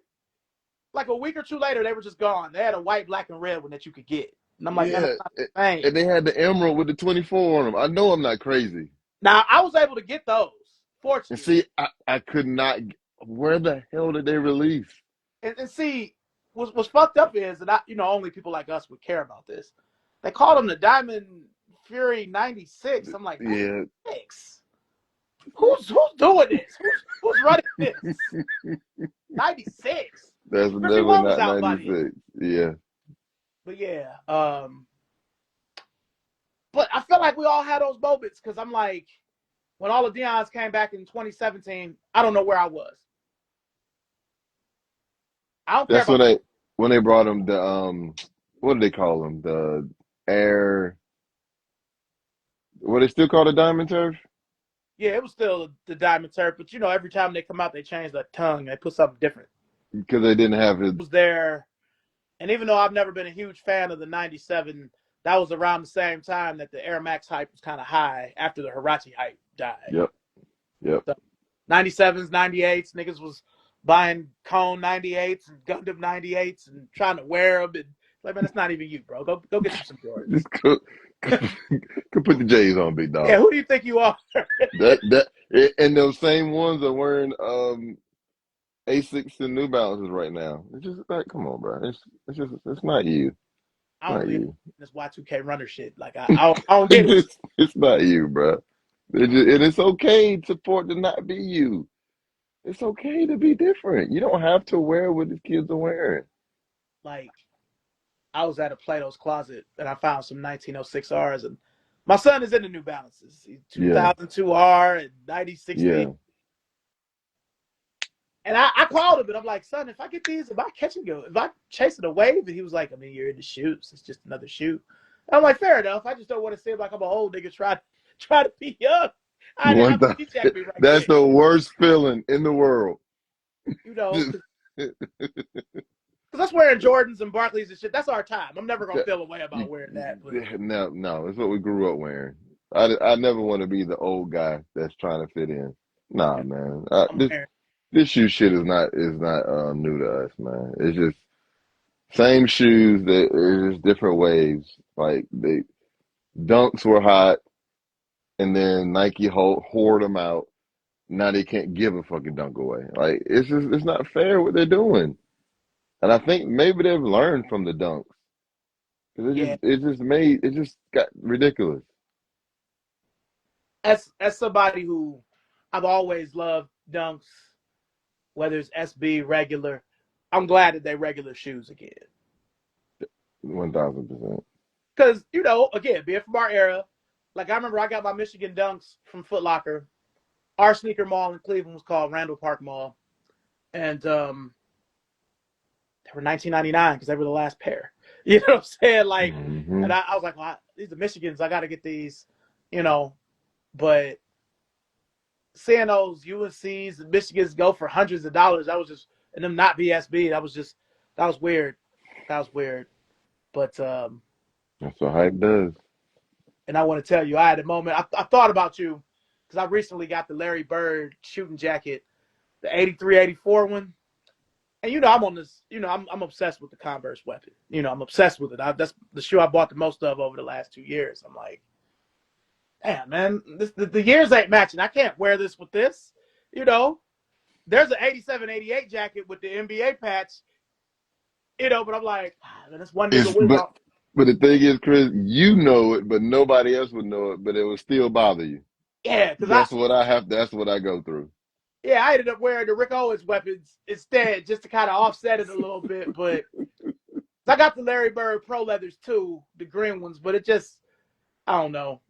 Like a week or two later, they were just gone. They had a white, black, and red one that you could get. And I'm like, man, Yeah. that's not the same. And they had the emerald with the 24 on them. I know I'm not crazy. Now, I was able to get those, And fortunately. see, I could not. Where the hell did they release? And see, what's fucked up is that, only people like us would care about this. They called them the Diamond Fury 96. I'm like, Yeah. 96? Who's doing this? Who's running this? 96? That's Griffey definitely One was not out by then. 96. Yeah. But yeah, but I feel like we all had those moments because I'm like, when all the Deions came back in 2017, I don't know where I was. I don't care That's about the. when they brought him the what do they call them? The air what they still call the diamond turf? Yeah, it was still the diamond turf, but every time they come out, they change the tongue. They put something different. Because they didn't have it. It was there, and even though I've never been a huge fan of the '97, that was around the same time that the Air Max hype was kind of high after the Hirachi hype died. Yep, yep. So, '97s, '98s, niggas was buying Cone '98s and Gundam '98s and trying to wear them. And like, man, that's not even you, bro. Go get you some Jordans. Just could put the J's on, big Yeah, dog. who do you think you are? And those same ones are wearing Asics and New Balances right now. It's just like, come on, bro. It's not you. It's I don't not believe you. this Y2K runner shit. Like I don't get it. It's not you, bro. And it's okay for it to not be you. It's okay to be different. You don't have to wear what the kids are wearing. Like I was at a Plato's Closet and I found some 1906 Rs and my son is in the New Balances. He's Yeah, 2002 R and 9060. yeah. And I called him and I'm like, son, if I get these, if I chasing a wave, and he was like, I mean, you're in the shoes. It's just another shoe. And I'm like, fair enough. I just don't want to seem like I'm an old nigga try to be young. One time, He checked me right that's quick. the worst feeling in the world. Because that's wearing Jordans and Barclays and shit. That's our time. I'm never gonna feel a way about wearing that. But No, no, it's what we grew up wearing. I never want to be the old guy that's trying to fit in. Nah, man. I'm wearing. This shoe shit is not new to us, man. It's just same shoes that it's just different waves. Like the dunks were hot, and then Nike hoard them out. Now they can't give a fucking dunk away. Like it's not fair what they're doing. And I think maybe they've learned from the dunks. 'Cause Yeah, it just got ridiculous. as somebody who I've always loved dunks, whether it's SB regular, I'm glad that they regular shoes again. 1000%. Because again, being from our era, like I remember I got my Michigan dunks from Foot Locker. Our sneaker mall in Cleveland was called Randall Park Mall, and they were 19.99 because they were the last pair. You know what I'm saying? Like, and Hmm. I was like, well, these are Michigans. I got to get these, you know. But seeing those UNCs and Michigans go for hundreds of dollars, that was just, and them not BSB, that was weird. That was weird. But That's what hype does. and I want to tell you, I had a moment. I thought about you because I recently got the Larry Bird shooting jacket, the 83, 84 one. And I'm on this. I'm obsessed with the Converse weapon. I'm obsessed with it. That's the shoe I bought the most of over the last 2 years. I'm like, damn, man, the years ain't matching. I can't wear this with this. You know, there's an 87, 88 jacket with the NBA patch. But I'm like, man, that's one nigga It's win. but the thing is, Chris, you know it, but nobody else would know it, but it would still bother you. Yeah, because I That's what I go through. yeah I ended up wearing the Rick Owens weapons instead just to kind of offset it a little bit. But I got the Larry Bird Pro Leathers too, the green ones. But it just I don't know.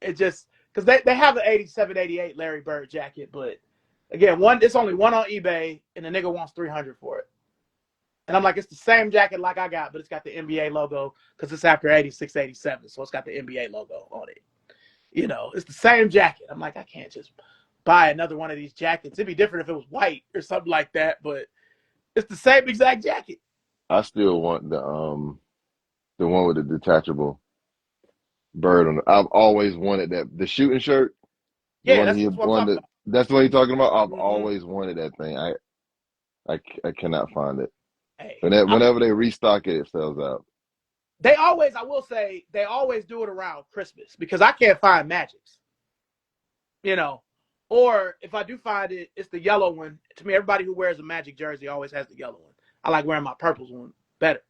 It just because they have an 87, 88 Larry Bird jacket, but again, it's only one on eBay, and the nigga wants 300 for it. And I'm like, it's the same jacket like I got, but it's got the NBA logo because it's after 86, 87, so it's got the NBA logo on it. It's the same jacket. I'm like, I can't just buy another one of these jackets. It'd be different if it was white or something like that, but it's the same exact jacket. I still want the one with the detachable bird on it. I've always wanted that. The shooting shirt, the Yeah, one that's, he that's what I'm one talking that about. that's what you're talking about. I've Mm-hmm. always wanted that thing. I cannot find it. Hey, Whenever they restock it, it sells out. I will say, they always do it around Christmas because I can't find Magics. you know. Or if I do find it, it's the yellow one. To me, everybody who wears a Magic jersey always has the yellow one. I like wearing my purples one better.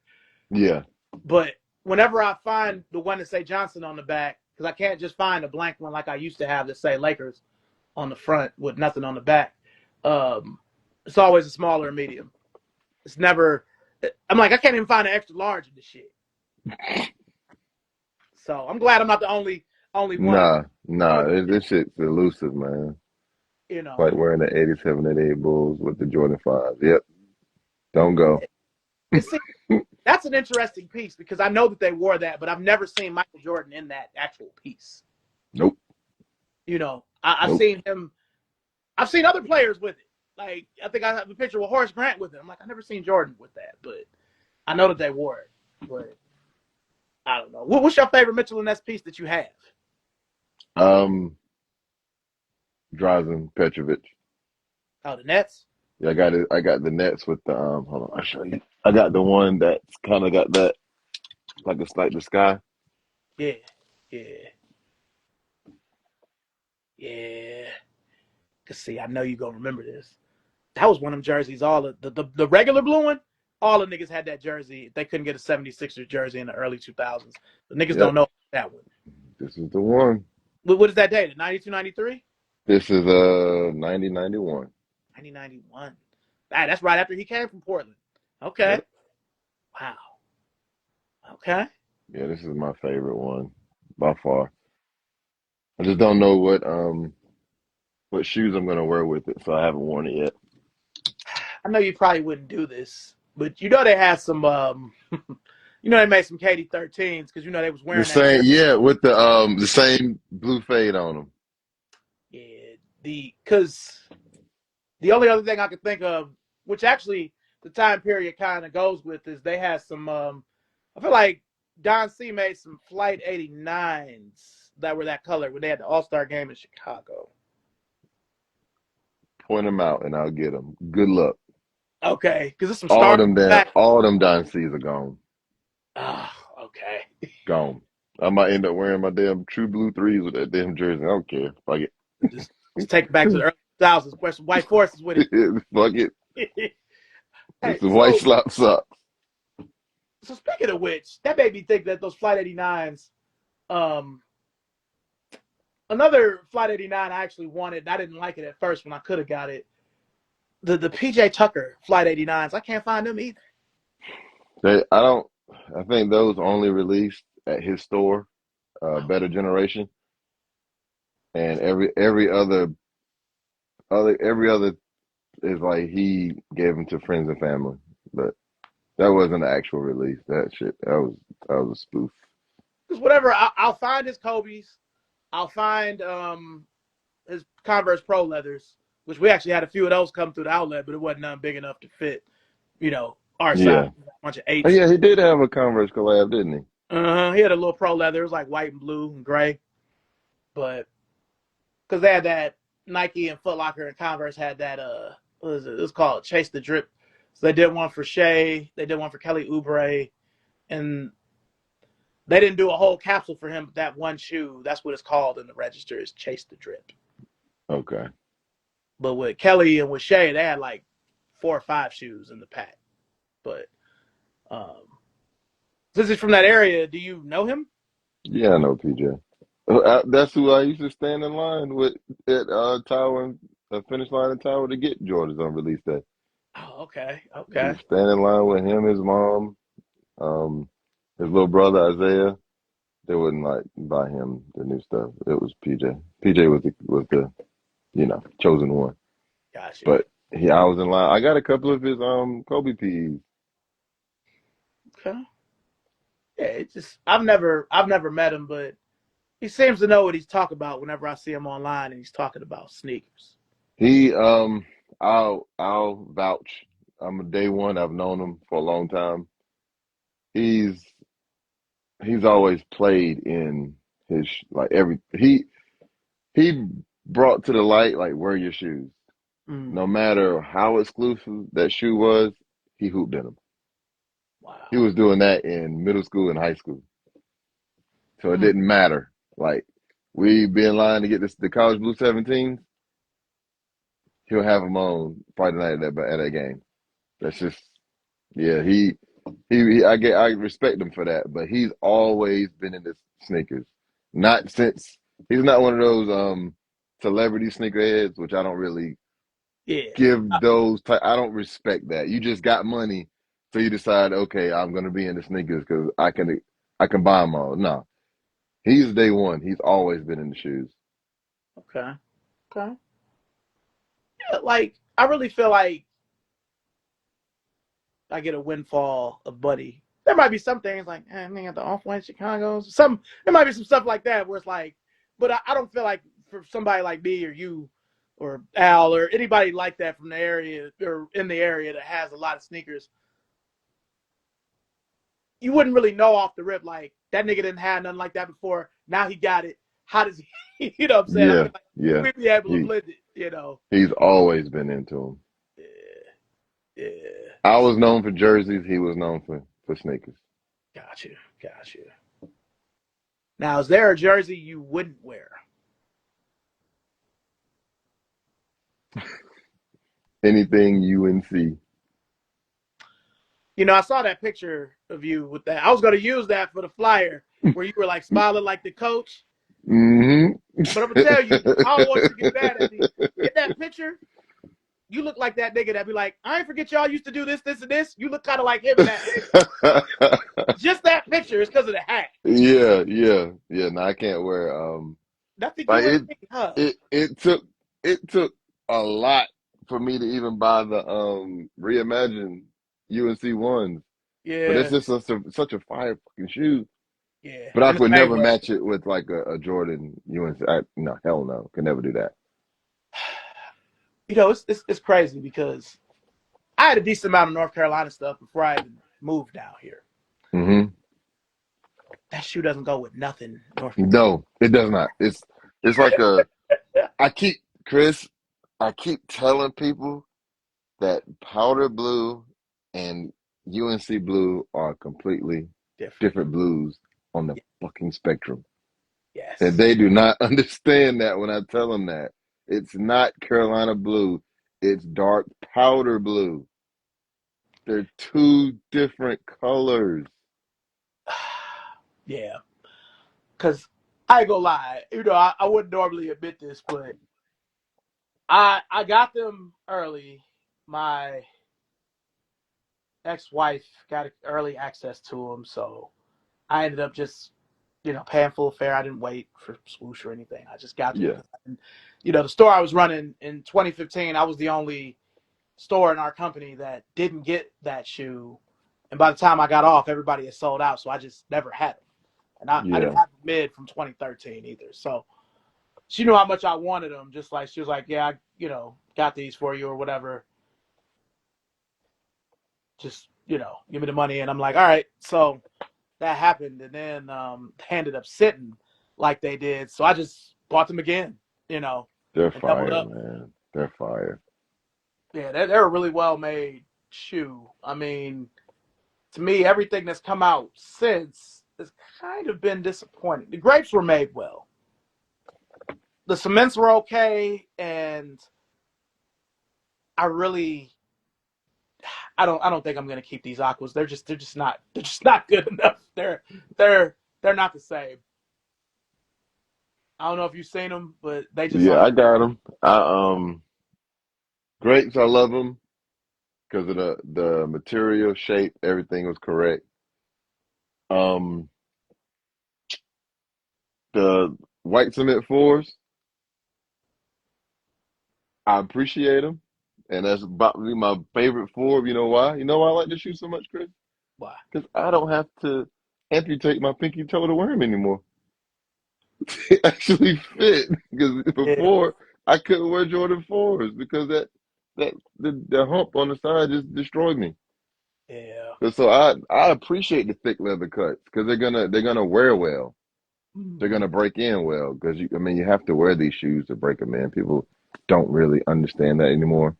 Yeah. But whenever I find the one that say Johnson on the back, because I can't just find a blank one like I used to have that say Lakers on the front with nothing on the back, it's always a smaller or medium. It's never. I'm like, I can't even find an extra large in this shit. So I'm glad I'm not the only one. Nah, this shit's elusive, man. You know, Like wearing the 87, 88 Bulls with the Jordan 5. Yep, don't go. and see, that's an interesting piece because I know that they wore that, but I've never seen Michael Jordan in that actual piece. Nope, You know, I've nope. seen him. I've seen other players with it. Like I think I have a picture with Horace Grant with it. I'm like, I've never seen Jordan with that, but I know that they wore it. But I don't know. What's your favorite Mitchell and Ness piece that you have? Um, Drazen Petrovic. Oh, the Nets. Yeah, I got it. I got the Nets with the Hold on, I'll show you. I got the one that's kind of got that like it's like the sky. Yeah, yeah, yeah. Cause see, I know you gonna remember this. That was one of them jerseys. All the regular blue one, all the niggas had that jersey. They couldn't get a 76ers jersey in the early 2000s. The niggas don't Yep, know that one. this is the one. What is that dated? 92, 93? This is 9091. 1991. That's right after he came from Portland. Okay. Yep. Wow. Okay. Yeah, this is my favorite one by far. I just don't know what shoes I'm gonna wear with it, so I haven't worn it yet. I know you probably wouldn't do this, but you know they had some you know they made some KD 13s because you know they was The wearing that same, jersey. yeah, with the same blue fade on them. Yeah, because the only other thing I could think of, which actually the time period kind of goes with, is they had some. I feel like Don C made some Flight 89s that were that color when they had the All Star game in Chicago. Point them out, and I'll get them. Good luck. Okay, because there's some stars back. All them Dynasties are gone. Oh, okay. Gone. I might end up wearing my damn true blue threes with that damn jersey. I don't care. Fuck Just take it back to the early 2000s. Wear some white forces with it. Fuck it. it. It's Hey, the white slop socks. so speaking of which, that made me think that those Flight 89s, um, another Flight 89 I actually wanted, and I didn't like it at first when I could have got it. The PJ Tucker Flight 89s, I can't find them either. I don't. I think those only released at his store, Oh, Better Generation, and every other is like he gave them to friends and family, but that wasn't an actual release. That was a spoof. because whatever, I'll find his Kobe's, I'll find his Converse Pro leathers, which we actually had a few of those come through the outlet, but it wasn't none big enough to fit, our size, Yeah. a bunch of Oh eights. yeah, he did have a Converse collab, didn't he? He had a little pro leather. It was like white and blue and gray, but because they had that Nike and Foot Locker and Converse had that what is it? It was called Chase the Drip. So they did one for Shea, they did one for Kelly Oubre, and they didn't do a whole capsule for him. But that one shoe, that's what it's called in the register, is Chase the Drip. Okay. But with Kelly and with Shea, they had like 4 or 5 shoes in the pack. But um, since he's from that area, do you know him? Yeah, I know PJ. That's who I used to stand in line with at Tower, finish line in Tower to get Jordans on release day. Oh, okay, okay, Just stand in line with him, his mom, um, his little brother Isaiah. They wouldn't like buy him the new stuff. It was PJ. PJ was the chosen one. gotcha. But I was in line. I got a couple of his Kobe P's. Okay, yeah. It's just I've never met him, but he seems to know what he's talking about whenever I see him online and he's talking about sneakers. He I'll vouch. I'm a day one. I've known him for a long time. He's he's always played in his like every he brought to the light like wear your shoes. Mm, No matter how exclusive that shoe was, he hooped in them. He wow. was doing that in middle school and high school. So it Mm, didn't matter. Like we be in line to get the college blue 17s, he'll have them on Friday night at that game. That's just yeah, I respect him for that, but he's always been in the sneakers. Not since he's not one of those celebrity sneakerheads, which I don't really yeah. give those I don't respect that. You just got money, so you decide, okay, I'm gonna be in the sneakers because I can. I can buy them all. No, he's day one. He's always been in the shoes. Okay. Okay. Yeah, like I really feel like I get a windfall of Buddy. There might be some things like, man, got the off-white Chicago's. There might be some stuff like that where it's like, but I don't feel like for somebody like me or you or Al or anybody like that from the area or in the area that has a lot of sneakers, you wouldn't really know off the rip like that nigga didn't have nothing like that before. Now he got it. How does he? You know what I'm saying? I Yeah, feel like yeah. we'd be able to He blend it. You know. he's always been into them. Yeah. Yeah. I was known for jerseys. He was known for sneakers. Got you. Got you. Now, is there a jersey you wouldn't wear? Anything UNC. You know, I saw that picture of you with that. I was going to use that for the flyer where you were like smiling like the coach. Hmm. But I'm going to tell you, I don't want you to get mad at me. In that picture, you look like that nigga that be like, I ain't forget y'all used to do this, this, and this. You look kind of like him in that picture. Just that picture is because of the hat. Yeah, yeah, yeah. No, I can't wear. Nothing Like you and me, huh? it took a lot for me to even buy the reimagined UNC ones. But it's Yeah, just such a fire fucking shoe. yeah. But I And it's could made never well. match it with like a Jordan UNC. No, hell no, could never do that. You know, it's crazy because I had a decent amount of North Carolina stuff before I even moved down here. Hmm. That shoe doesn't go with nothing North. No, it does not. It's like a. I keep Chris. I keep telling people that powder blue and UNC blue are completely Different. different blues on the fucking spectrum. And Yes. they do not understand that when I tell them that. It's not Carolina blue, it's dark powder blue. They're two different colors. Yeah. Because I ain't gonna lie, you know, I wouldn't normally admit this, but I got them early. My ex-wife got early access to them, so I ended up just paying full fare. I didn't wait for swoosh or anything. I just got them Yeah, because the store I was running in 2015, I was the only store in our company that didn't get that shoe. And by the time I got off, everybody had sold out, so I just never had them. And I didn't yeah, have mid from 2013 either. So she knew how much I wanted them. Just like she was like, "Yeah, I, got these for you or whatever. Just give me the money." And I'm like, "All right." So that happened, and then they ended up sitting like they did. So I just bought them again, they're and doubled fire, up. man. They're fire. Yeah, they're a really well made shoe. I mean, to me, everything that's come out since has kind of been disappointing. The grapes were made well. The cements were okay, and I really, I don't think I'm gonna keep these aquas. They're just not good enough. They're not the same. I don't know if you've seen them, but they just Yeah, aren't. I got them. Grapes, I love them because of the material, shape, everything was correct. Um, the white cement fours, I appreciate them, and that's probably my favorite four. You know why? You know why I like this shoe so much, Chris? Why? Because I don't have to amputate my pinky toe to wear them anymore. They actually fit. Because Yeah, before I couldn't wear Jordan fours because the hump on the side just destroyed me. yeah. And so I appreciate the thick leather cuts because they're gonna wear well. They're Mm. gonna break in well because you have to wear these shoes to break them in. People don't really understand that anymore.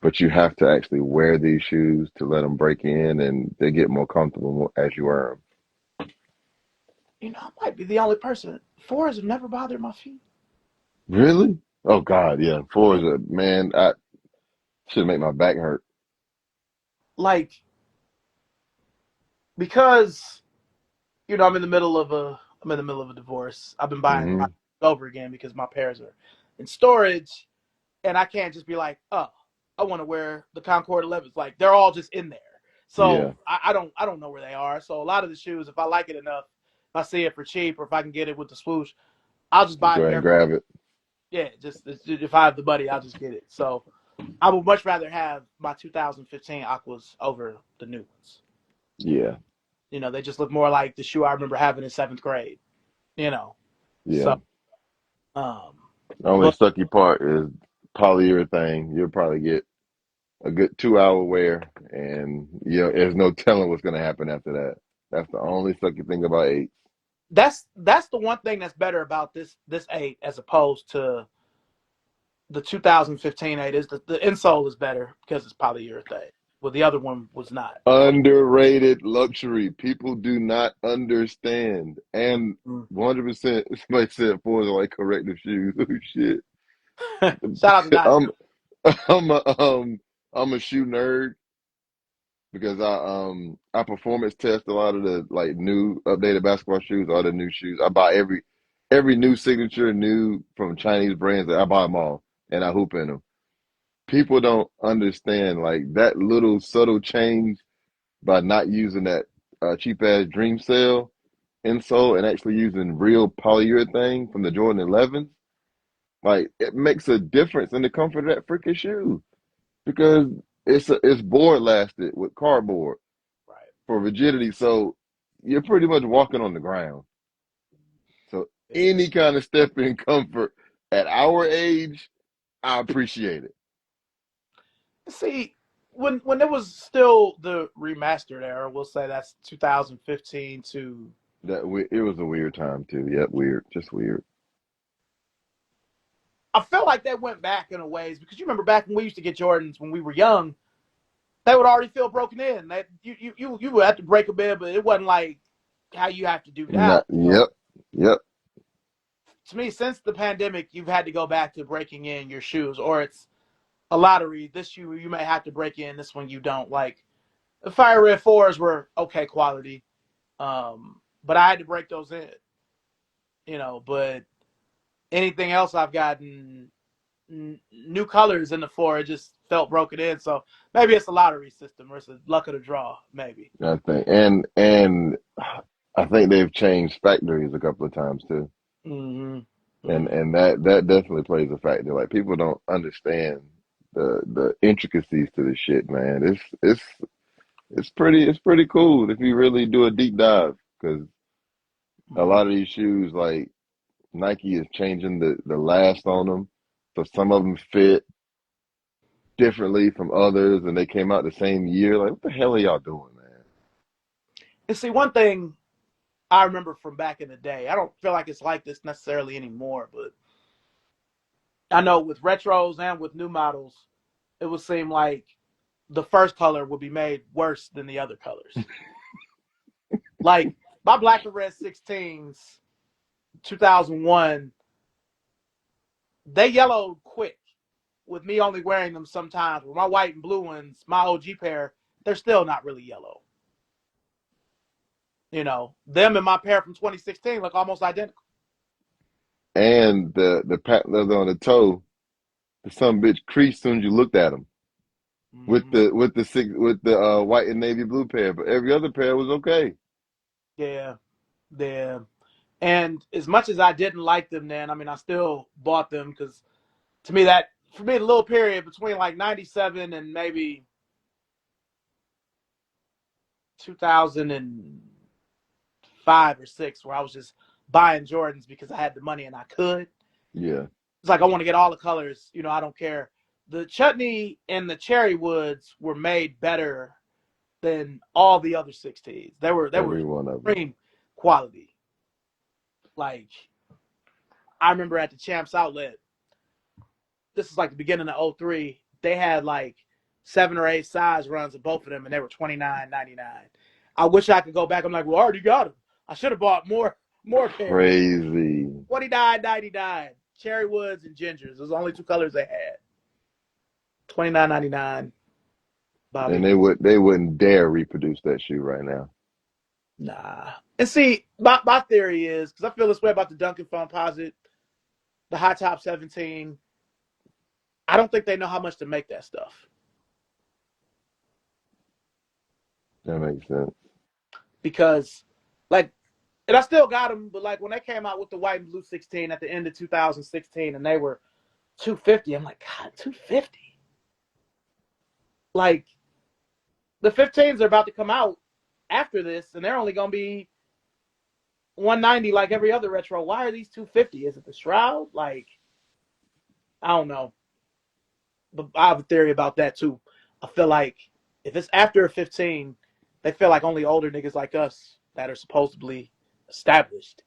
But you have to actually wear these shoes to let them break in, and they get more comfortable as you wear I might be the only person. Fours have never bothered my feet. them. Really? Oh God, yeah. Four is a man. I should make my back hurt. Like because I'm in the middle of a divorce. I've been buying Hmm. my over again because my pairs are in storage, and I can't just be like, oh, I want to wear the Concord 11s. Like they're all just in there. So Yeah. I don't know where they are. So a lot of the shoes, if I like it enough, if I see it for cheap or if I can get it with the swoosh, I'll just buy Go a ahead pair. and grab it. Yeah, just if I have the buddy, I'll just get it. So I would much rather have my 2015 Aquas over the new ones. Yeah. You know, they just look more like the shoe I remember having in seventh grade. You know, Yeah. so um, The only but sucky part is polyurethane. You'll probably get a good 2 hour wear, and there's no telling what's gonna happen after that. That's the only sucky thing about eight. that's the one thing that's better about this eight as opposed to the 2015 eight is the insole is better because it's polyurethane. Well, the other one was not. Underrated luxury. People do not understand. And Mm. 100%, somebody said fours are like corrective shoes. Oh shit. Shout out to Nike. I'm I'm a shoe nerd because I performance test a lot of the like new updated basketball shoes, all the new shoes. I buy every new signature new from Chinese brands. I buy them all and I hoop in them. People don't understand like that little subtle change by not using that cheap ass Dream Cell insole and actually using real polyurethane from the Jordan 11s. Like it makes a difference in the comfort of that freaking shoe because it's board lasted with cardboard Right. for rigidity. So you're pretty much walking on the ground. So Yeah. any kind of step in comfort at our age, I appreciate it. See, when it was still the remastered era, we'll say that's 2015 to. It was a weird time too. Yep, weird, just weird. I felt like they went back in a ways because you remember back when we used to get Jordans when we were young, they would already feel broken in. That you would have to break a bit, but it wasn't like how you have to do now. Not yep, yep. To me, since the pandemic, you've had to go back to breaking in your shoes, or it's a lottery. This shoe you may have to break in, this one you don't. Like the Fire Red fours were okay quality, but I had to break those in. But anything else I've gotten new colors in the four, it just felt broken in. So maybe it's a lottery system or it's a luck of the draw, maybe. I think and I think they've changed factories a couple of times too. Mm-hmm. And Mm-hmm. that definitely plays a factor. Like people don't understand the intricacies to this shit, man. It's pretty cool if you really do a deep dive because a Mm-hmm. lot of these shoes, like Nike is changing the last on them, so some of them fit differently from others, and they came out the same year. Like, what the hell are y'all doing, man? And see, one thing I remember from back in the day, I don't feel like it's like this necessarily anymore, but I know with retros and with new models, it would seem like the first color would be made worse than the other colors. Like my black and red 16s, 2001, they yellowed quick with me only wearing them sometimes. With my white and blue ones, my OG pair, they're still not really yellow. Them and my pair from 2016 look almost identical. And the patent leather on the toe, the some bitch creased as soon as you looked at them with Mm-hmm. the white and navy blue pair, but every other pair was okay. Yeah, yeah. And as much as I didn't like them then, I mean, I still bought them because to me that for me the little period between like 97 and maybe 2005 or six, where I was just buying Jordans because I had the money and I could. Yeah, It's like I want to get all the colors. I don't care. The chutney and the cherry woods were made better than all the other 16s. They were every one of them. extreme quality. Like I remember at the Champs Outlet, this is like the beginning of '03. They had like 7 or 8 size runs of both of them, and they were $29.99. I wish I could go back. I'm like, well, I already got them. I should have bought more pairs. Crazy. $29.99. Cherry woods and gingers. Those are the only two colors they had. $29.99. And Bobby. they wouldn't dare reproduce that shoe right now. Nah. And see, my theory is because I feel this way about the Duncan Composite, the High Top 17. I don't think they know how much to make that stuff. That makes sense. because, like, and I still got them, but like when they came out with the white and blue 16 at the end of 2016, and they were 250, I'm like, God, 250. Like the 15s are about to come out after this, and they're only gonna be 190 like every other retro. Why are these 250? Is it the shroud? Like, I don't know. But I have a theory about that too. I feel like if it's after a 15, they feel like only older niggas like us that are supposedly established.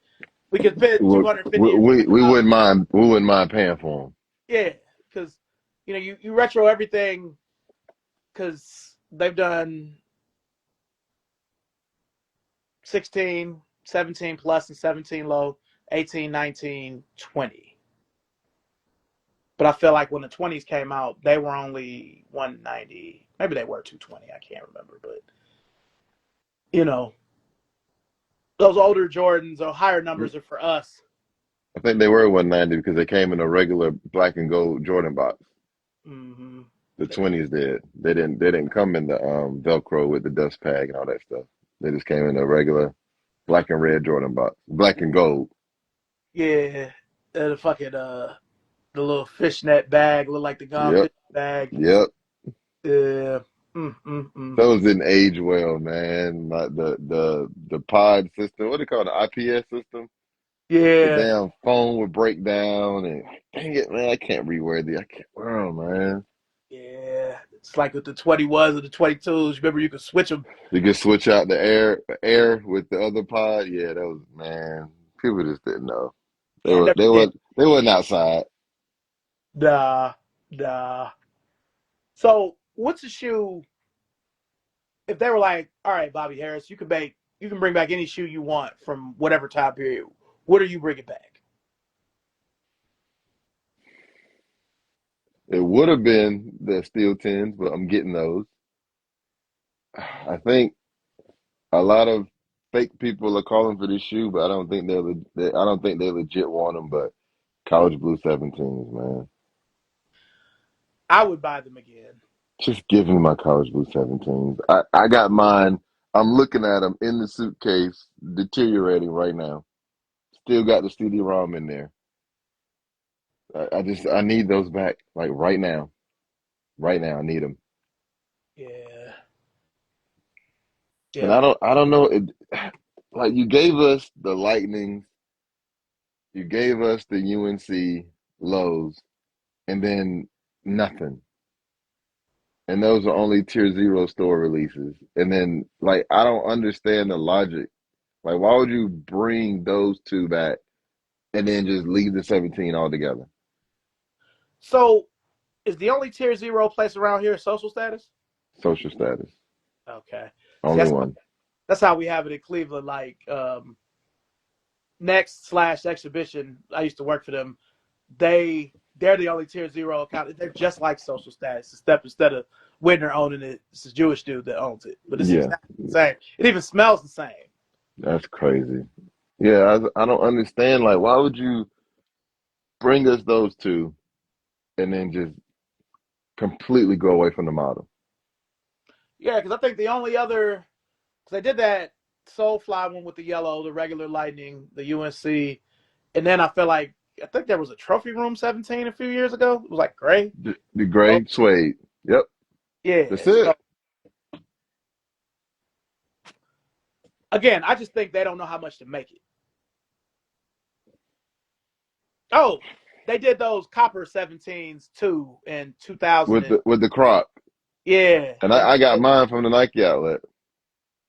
We could fit We, 250 and we $300. wouldn't mind. We wouldn't mind paying for them. Yeah, because you retro everything because they've done 16, 17 plus, and 17 low, 18, 19, 20. But I feel like when the 20s came out, they were only 190. Maybe they were 220. I can't remember. But, you know, those older Jordans or higher numbers are for us. I think they were 190 because they came in a regular black and gold Jordan box. Mm-hmm. The 20s did. They didn't come in the Velcro with the dust bag and all that stuff. They just came in a regular black and red Jordan box, black and gold. Yeah. The fucking, the little fishnet bag, look like the gum Yep, fish bag. yep. Yeah. Mm. Those didn't age well, man. Like the pod system, what do they call it, the IPS system? The Yeah. damn phone would break down, and dang it, man, I can't rewear these. I can't wear them, man. Yeah. It's like with the 21s or the 22s. Remember, you could switch them. You could switch out the air with the other pod. Yeah, that was, man. People just didn't know. They Yeah, I were never they did. were they wasn't outside. Nah. Nah. So, what's a shoe if they were like, all right, Bobby Harris, you can bring back any shoe you want from whatever time period. What are you bringing back? It would have been the steel tins, but I'm getting those. I think a lot of fake people are calling for this shoe, but I don't think I don't think they legit want them. But college blue 17s, man. I would buy them again. Just give me my college blue 17s. I got mine. I'm looking at them in the suitcase, deteriorating right now. Still got the CD-ROM in there. I need those back, like right now. Right now, I need them. Yeah. And Yeah. I don't know. Like you gave us the Lightnings, you gave us the UNC lows, and then nothing. And those are only tier zero store releases. And then like I don't understand the logic. Like why would you bring those two back and then just leave the 17 altogether? So, is the only tier zero place around here social status? Social status. Okay. See, Only one. that's how we have it in Cleveland. Like, next slash exhibition, I used to work for them. They're the only tier zero account. They're just like social status, except instead of Widner owning it, it's a Jewish dude that owns it. But it's Yeah, exactly the same. It even smells the same. that's crazy. Yeah, I don't understand. Like, why would you bring us those two and then just completely go away from the model? Yeah, because I think the only other because they did that Soulfly one with the yellow, the regular Lightning, the UNC, and then I think there was a Trophy Room 17 a few years ago. It was like gray. The Oh, gray suede. Yep, that's yeah. So it. again, I just think they don't know how much to make it. Oh, they did those copper 17s too in 2000 With and the Croc. yeah, And and I got mine from the Nike outlet.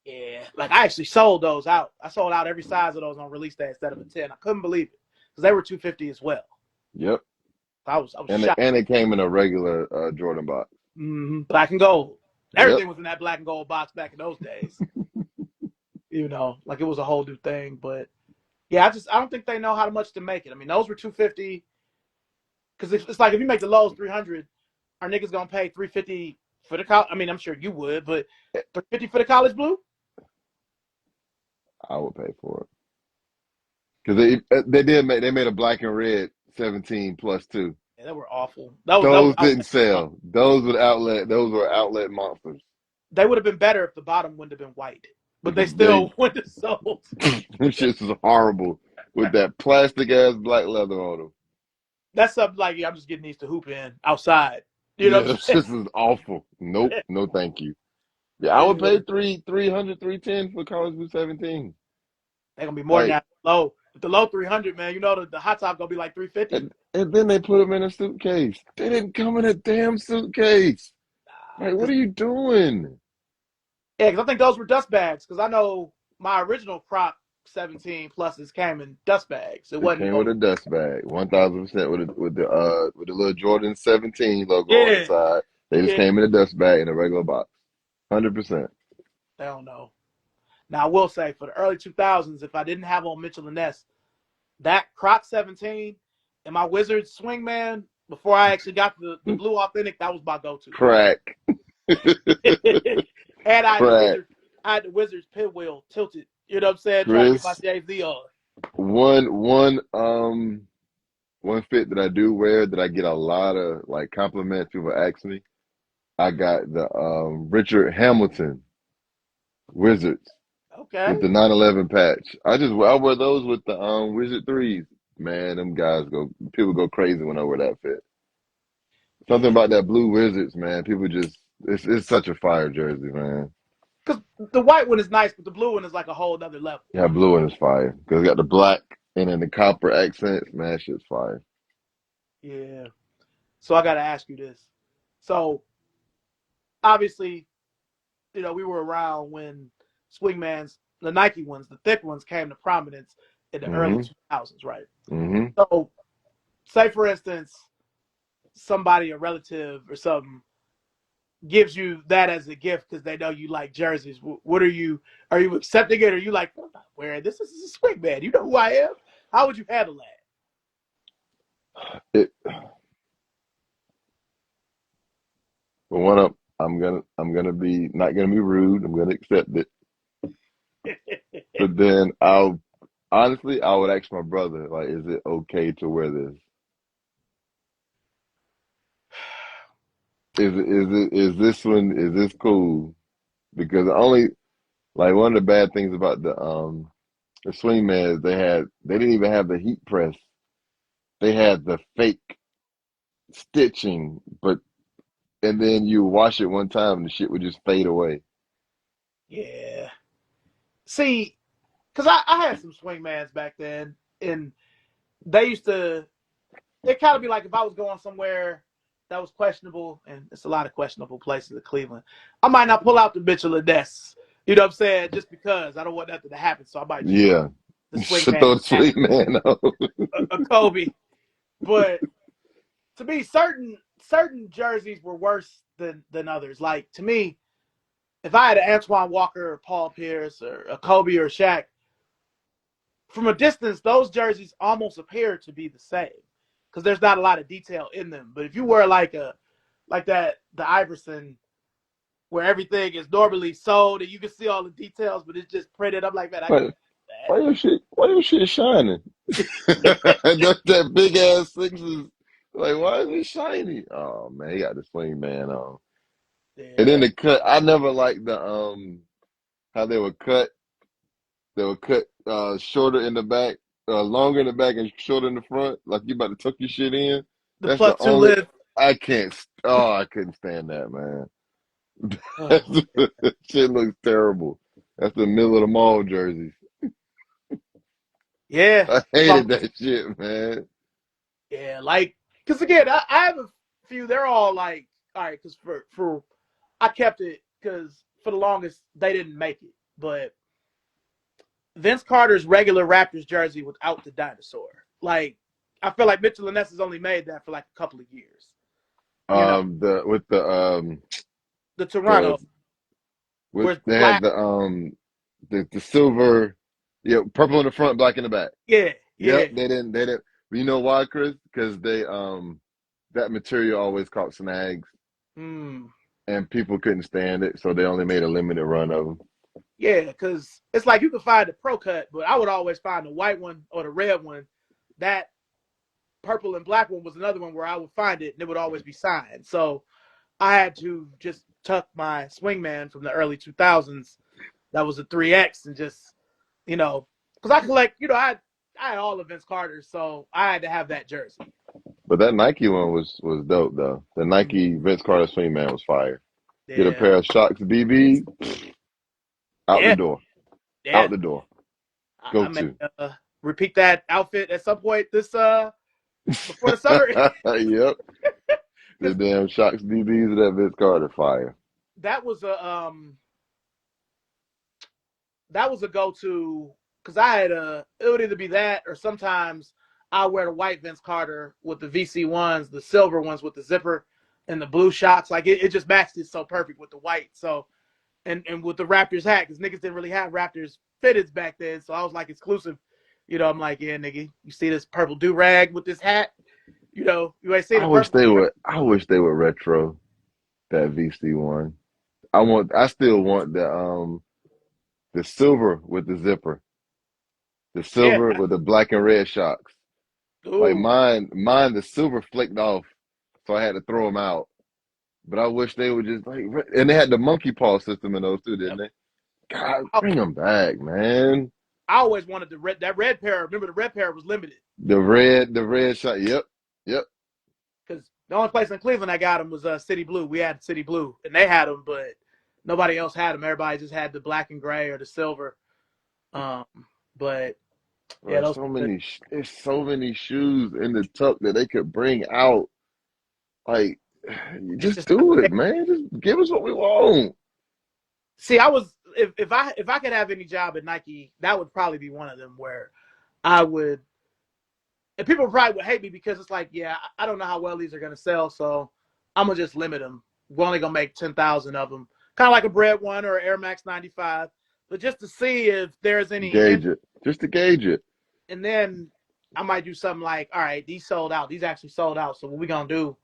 yeah, like I actually sold those out. I sold out every size of those on release day instead of a 10. I couldn't believe it because they were 250 as well. Yep. I was And shocked. it came in a regular Jordan box. Black and gold. Yep. Everything was in that black and gold box back in those days. Like it was a whole new thing. But yeah, I don't think they know how much to make it. I mean, those were 250 because it's like if you make the lows 300, are niggas gonna pay 350 for the college? I mean, I'm sure you would, but 350 for the college blue? I would pay for it. Because they made a black and red 17 plus two. Yeah, they were awful. That was Those outlet. didn't sell. Those were outlet monsters. they would have been better if the bottom wouldn't have been white, but they They still wouldn't have sold. Them shits is horrible with that plastic ass black leather on them. That's something like, yeah, I'm just getting these to hoop in outside. You know Yeah, what them I'm shits is awful. Nope, saying? no thank you. Yeah, I would Yeah. pay 310 for college boot 17. They're gonna be more than Like, that low. With the low 300, man, you know the hot top gonna be like 350. and then they put them in a suitcase. They didn't come in a damn suitcase. Like, what Cause are you doing? yeah, because I think those were dust bags. Because I know my original Croc 17 pluses came in dust bags. It It wasn't came with no. a dust bag, 1000% with the little Jordan 17 logo on the Yeah, side. They just yeah. came in a dust bag in a regular box, 100%. They don't know. Now I will say for the early 2000s, if I didn't have on Mitchell and Ness, that Croc 17 and my Wizards swingman before I actually got the blue authentic, that was my go-to. Crack, And crack. I had the Wizards pinwheel tilted. You know what I'm saying? Trying to get my Chris, Jay Z on. one one fit that I do wear that I get a lot of like compliments. People ask me. I got the Richard Hamilton Wizards with Okay. the 911 patch. I wear those with the Wizard threes. Man, people go crazy when I wear that fit. Something Yeah. about that blue Wizards, man. People just it's such a fire jersey, man. Because the white one is nice, but the blue one is like a whole other level. Yeah, blue one is fire because it got the black and then the copper accents. Man, that shit's fire. Yeah. So I got to ask you this. So obviously, we were around when swingmans, the Nike ones, the thick ones, came to prominence in the early Mm-hmm. 2000s, right? Mm-hmm. So, say for instance, somebody, a relative or something, gives you that as a gift because they know you like jerseys. What are you? Are you accepting it? Or are you like, I'm not wearing this? This is a swingman. You know who I am? How would you handle that? It, but one up, I'm gonna be not gonna be rude. I'm gonna accept it. But then I would ask my brother, like, is it okay to wear this? Is this cool? Because only like one of the bad things about the swingman is they didn't even have the heat press. They had the fake stitching, but and then you wash it one time and the shit would just fade away. Yeah. See, because I had some swingmans back then, and they used to. It kind of be like if I was going somewhere that was questionable, and it's a lot of questionable places in Cleveland. I might not pull out the Mitchell and Ness. You know what I'm saying? Just because I don't want nothing to happen, so I might just throw Yeah, the should swingman throw the at swingman out. a Kobe. But to me, certain jerseys were worse than others. Like to me, if I had an Antoine Walker or Paul Pierce or a Kobe or a Shaq, from a distance, those jerseys almost appear to be the same because there's not a lot of detail in them. But if you wear like that the Iverson where everything is normally sold and you can see all the details, but it's just printed, I'm like, man, I But can't why your shit shining? do That big ass sixes. Like, why is it shiny? Oh man, he got the swingman on. And then that. the cut, I never liked the how they were cut. They were cut shorter in the back, longer in the back and shorter in the front, like you about to tuck your shit in. The That's the plus two only live. I can't. I couldn't stand that, man. Oh, Shit looks terrible. That's the middle of the mall jerseys. yeah. I If hated I'm that shit, man. Yeah, like because again, I have a few. They're all like, all right, because for I kept it because for the longest they didn't make it, but Vince Carter's regular Raptors jersey without the dinosaur, like I feel like Mitchell and Ness has only made that for like a couple of years. You know, The with the the Toronto with where it's they had black. the silver, yeah, purple in the front, black in the back. Yeah, Yep, yeah. they didn't. You know why, Chris? Because they that material always caught snags Hmm. and people couldn't stand it, so they only made a limited run of them. Yeah, because it's like you can find the pro cut, but I would always find the white one or the red one. That purple and black one was another one where I would find it and it would always be signed. So I had to just tuck my swingman from the early 2000s. That was a 3X and just, because I collect, I had all of Vince Carter's, so I had to have that jersey. But that Nike one was dope though. The Mhm. Nike Vince Carter Swingman was fire. Get a Yeah, pair of Shocks BB, out the yeah, door, yeah. out the door. I Go may to. repeat that outfit at some point this before the summer. Yep. The Because damn Shocks DBs of that Vince Carter fire. that was a go-to because I had it would either be that or sometimes I wear the white Vince Carter with the VC ones, the silver ones with the zipper and the blue shocks. Like it just matched it so perfect with the white. So and with the Raptors hat because niggas didn't really have Raptors fitteds back then. So I was like exclusive. I'm like, yeah, nigga, you see this purple do rag with this hat? You ain't seen I a wish purple they do rag. would. I wish they would retro that VC one. I want. I still want the silver with the zipper, the Yeah. silver with the black and red shocks. Like Ooh. mine, the silver flicked off, so I had to throw them out. But I wish they would just and they had the monkey paw system in those too, didn't Yep. they? God, I, bring them back, man. I always wanted that red pair. Remember the red pair was limited. The red shot. Yep, yep. Because the only place in Cleveland I got them was City Blue. We had City Blue, and they had them, but nobody else had them. Everybody just had the black and gray or the silver. Um, but yeah, those. There's so many shoes in the tuck that they could bring out. Like, It's just just do it, man. Just give us what we want. see. I was if I could have any job at Nike, that would probably be one of them where I would. And people probably would hate me because it's like, yeah, I don't know how well these are gonna sell, so I'm gonna just limit them. We're only gonna make 10,000 of them, kind of like a Bread One or an Air Max 95, but just to see if there's any. Gauge it, just to gauge it. And then I might do something like, all right, these sold out. These actually sold out. So what we gonna do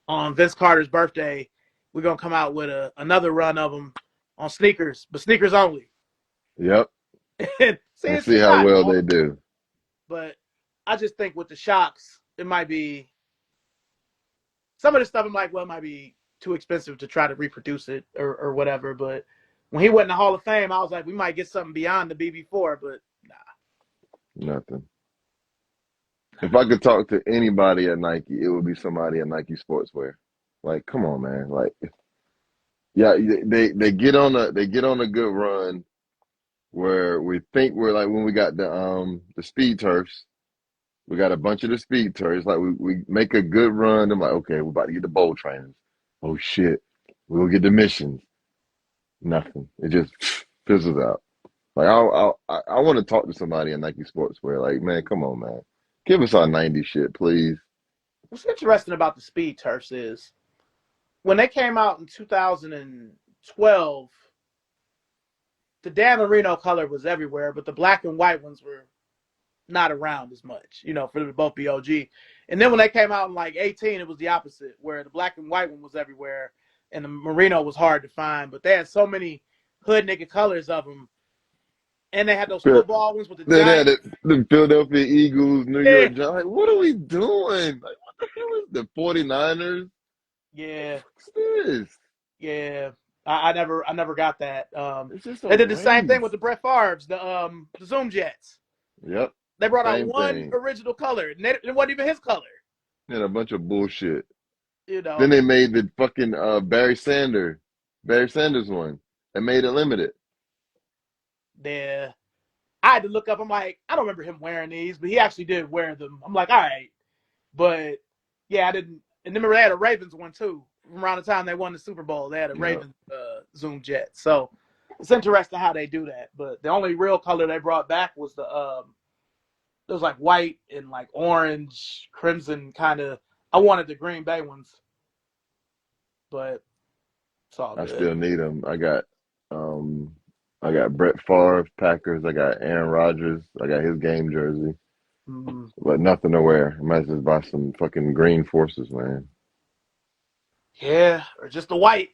on Vince Carter's birthday? We're gonna come out with another run of them on sneakers, but sneakers only. Yep, And see, and it's, see it's how not well hard, they do. but I just think with the shocks, it might be some of the stuff. I'm like, well, it might be too expensive to try to reproduce it or whatever. But when he went in the Hall of Fame, I was like, we might get something beyond the BB4, but nah. Nothing. If I could talk to anybody at Nike, it would be somebody at Nike Sportswear. Like, come on, man. Like, yeah, they get on a good run where we think we're like when we got the speed turfs. We got a bunch of the speed turfs. Like we make a good run. I'm like, okay, we're about to get the bowl trainers. Oh shit, we'll get the missions. Nothing. It just fizzles out. Like I want to talk to somebody at Nike Sportswear. Like, man, come on, man, give us our '90s shit, please. What's interesting about the speed turfs is when they came out in 2012, the Dan Marino color was everywhere, but the black and white ones were not around as much, for both BOG. And then when they came out in like 18, it was the opposite, where the black and white one was everywhere and the Merino was hard to find. But they had so many hood nigga colors of them. And they had those But football ones with the then they giant. had the Philadelphia Eagles, New Yeah. York Giants. Like, what are we doing? Like, what the hell is the 49ers? Yeah. What's this? Yeah. I never got that. It's just a They did the same thing race. with the Brett Favre's, the Zoom Jets. Yep, They brought out same one thing. original color, and it wasn't even his color. And a bunch of bullshit. You Then know, they made the fucking Barry Sanders one, and made it limited. they I had to look up. I'm like, I don't remember him wearing these, but he actually did wear them. I'm like, all right, but yeah, I didn't. And remember they had a Ravens one too. From around the time they won the Super Bowl, they had a Yep. Ravens Zoom Jet. So it's interesting how they do that. But the only real color they brought back was it was like white and like orange, crimson kind of. I wanted the Green Bay ones, but it's all I good. still need them. Um, I got Brett Favre Packers. I got Aaron Rodgers. I got his game jersey, Mm, but nothing to wear. I might just buy some fucking green forces, man. yeah, or just the white.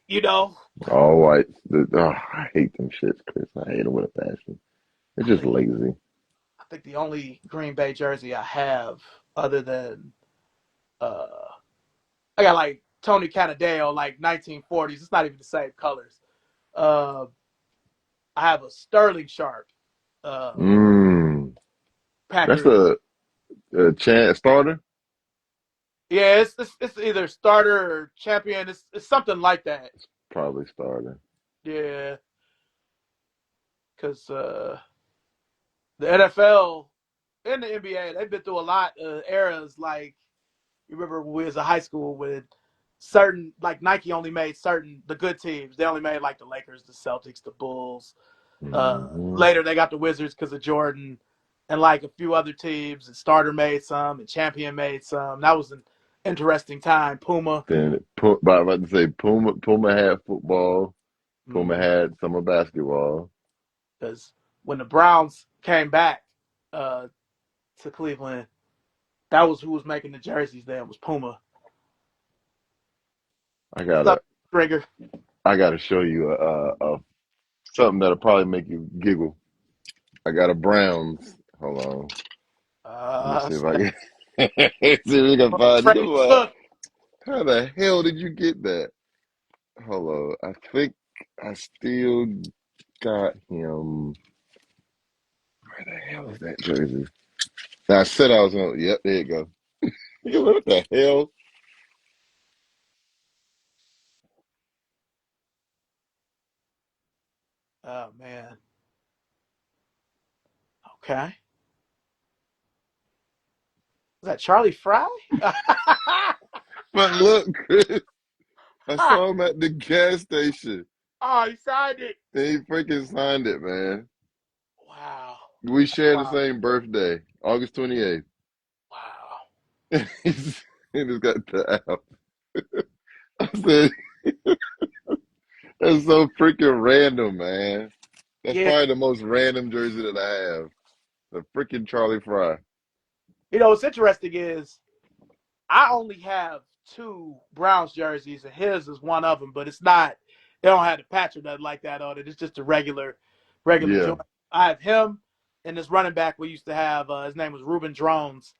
All white. I hate them shits, Chris. I hate them with a passion. It's I just think lazy. I think the only Green Bay jersey I have, other than uh, I got like Tony Canadeo, like 1940s. It's not even the same colors. Uh, I have a Sterling Sharp Mm. That's Packers. a chance starter. Yeah, it's either starter or champion. It's something like that. Probably starter. Yeah, because the NFL and the NBA they've been through a lot of eras. Like you remember when we was in high school with certain like Nike only made certain the good teams. They only made like the Lakers, the Celtics, the Bulls. Hmm. Later they got the Wizards because of Jordan and like a few other teams. And Starter made some, and Champion made some. That was an interesting time. Puma. But I'm about to say Puma had football. Puma Because had summer basketball. when the Browns came back uh, to Cleveland, that was who was making the jerseys. Then was Puma. I What's up, gotta Stringer? I gotta show you a something that'll probably make you giggle. I got a Browns. Hold on. Let me see if I Snap. can see if we can find it. Trey I'm like, Cook. how the hell did you get that? Hold on. I think I still got him. Where the hell is that jersey? Now, I said I was gonna. Yep, there you go. What the hell? Oh man. Okay. Is that Charlie Fry? But look, Chris, I saw him at the gas station. Oh, he signed it. And he freaking signed it, man. Wow. We share the Wow. same birthday, August 28th. Wow. He just got the app. I said, that's so freaking random, man. That's Yeah. probably the most random jersey that I have. The freaking Charlie Fry. What's interesting is I only have two Browns jerseys, and his is one of them, but it's not. They don't have the patch or nothing like that on it. It's just a regular Yeah, joint. I have him and this running back we used to have. His name was Ruben Drones,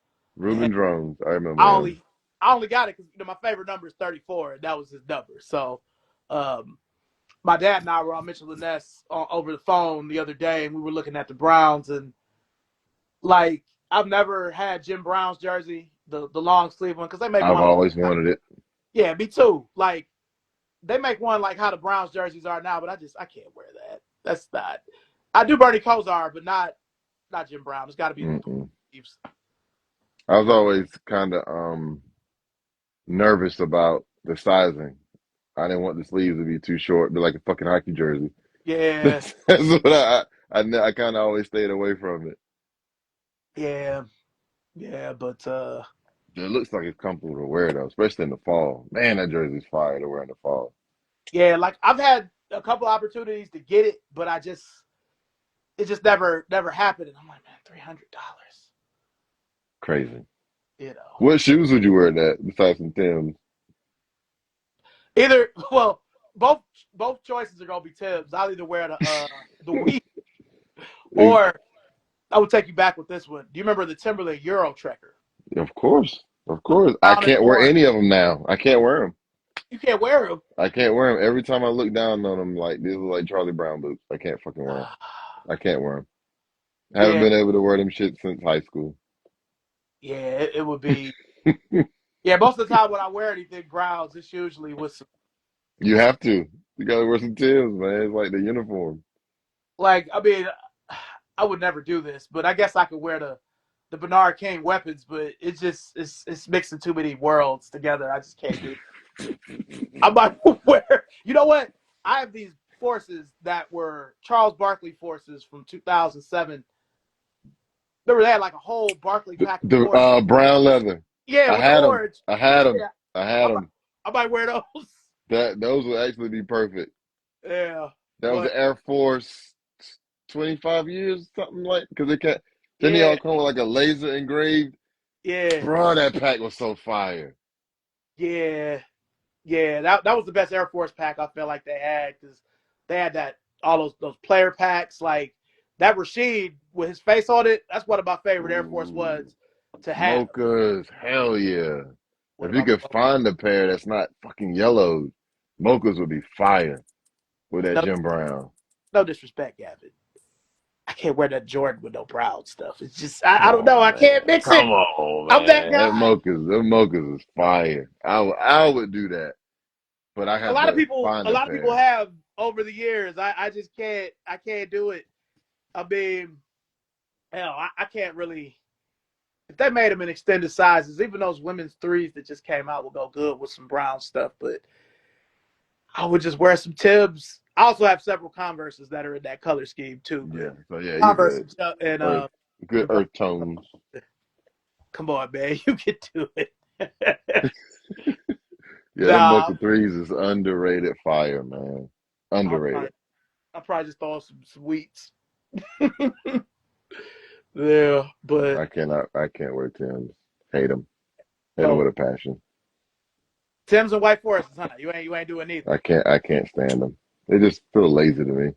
and Reuben Drones. I I remember him. only I only got it because my favorite number is 34, and that was his number. So, um, my dad and I were on Mitchell and Ness over the phone the other day, and we were looking at the Browns, and like I've never had Jim Brown's jersey, the long sleeve one, because they make I've one like always wanted it. yeah, me too. Like they make one like how the Browns jerseys are now, but I can't wear that. That's not. I do Bernie Kosar, but not Jim Brown. It's got to be the Mm-mm. Chiefs. I was always kind of nervous about the sizing. I didn't want the sleeves to be too short, be like a fucking hockey jersey. Yeah, That's what I kind of always stayed away from it. yeah, yeah. But It looks like it's comfortable to wear though, especially in the fall. Man, that jersey's fire to wear in the fall. yeah, like I've had a couple opportunities to get it, but it just never happened. And I'm like, man, $300. Crazy. You know, What shoes would you wear that besides some Timbs? either well, both both choices are gonna be Tibbs. I'll either wear the Wii Eh, or I would take you back with this one. Do you remember the Timberland Euro Trekker? Of course, of course. I Brown and can't wear orange. any of them now. I can't wear them. You can't wear them. I can't wear them. Every time I look down on them, like these are like Charlie Brown boots. I can't fucking wear them. I can't wear them. I haven't Yeah, been able to wear them shit since high school. yeah, it would be. Yeah, most of the time when I wear anything Browns, it's usually with some You have to. You gotta wear some Timbs, man. It's like the uniform. like. I mean, I would never do this, but I guess I could wear the Bernard King weapons, but it's mixing too many worlds together. I just can't do it. I might wear. You know what? I have these forces that were Charles Barkley forces from 2007. Remember they had like a whole Barkley pack of The forces. brown leather. Yeah, I with the had them. orange. I had them. Yeah, I had I might, them. I might wear those. That those would actually be perfect. Yeah, That was but the Air Force 25 years, something like. Because it can't. Didn't yeah, y'all come with like a laser engraved? yeah, Bro, that pack was so fire. yeah, yeah. That was the best Air Force pack I felt like they had because they had that all those player packs like that Rashid with his face on it. That's one of my favorite Air Force Ooh, ones to have. mochas, hell yeah. What If you about could find a pair that's not fucking yellow, mochas would be fire with that no, Jim Brown. no disrespect, Gavin. I can't wear that Jordan with no proud stuff. It's just Come I don't know. on, I can't man. mix Come it. on, I'm that man. guy. Them mochas is fire. I would do that, but I have to A find a lot of people pair. have over the years. I just can't. I can't do it. I mean, hell, I can't really. If they made them in extended sizes, even those women's threes that just came out will go good with some brown stuff. But I would just wear some Tibbs. I also have several Converses that are in that color scheme too. But Yeah, so yeah, you Converse good. and Earth, good the brown. earth tones. Come on, man, you can do it. Yeah, them Nah, mocha threes is underrated fire, man. I'll Underrated. probably I'll probably just throw some sweets. Yeah, but I can't wear Tim's. Hate them. Hate them so with a passion. Tim's and White Forests, huh? You ain't doing neither. I can't stand them. They just feel lazy to me.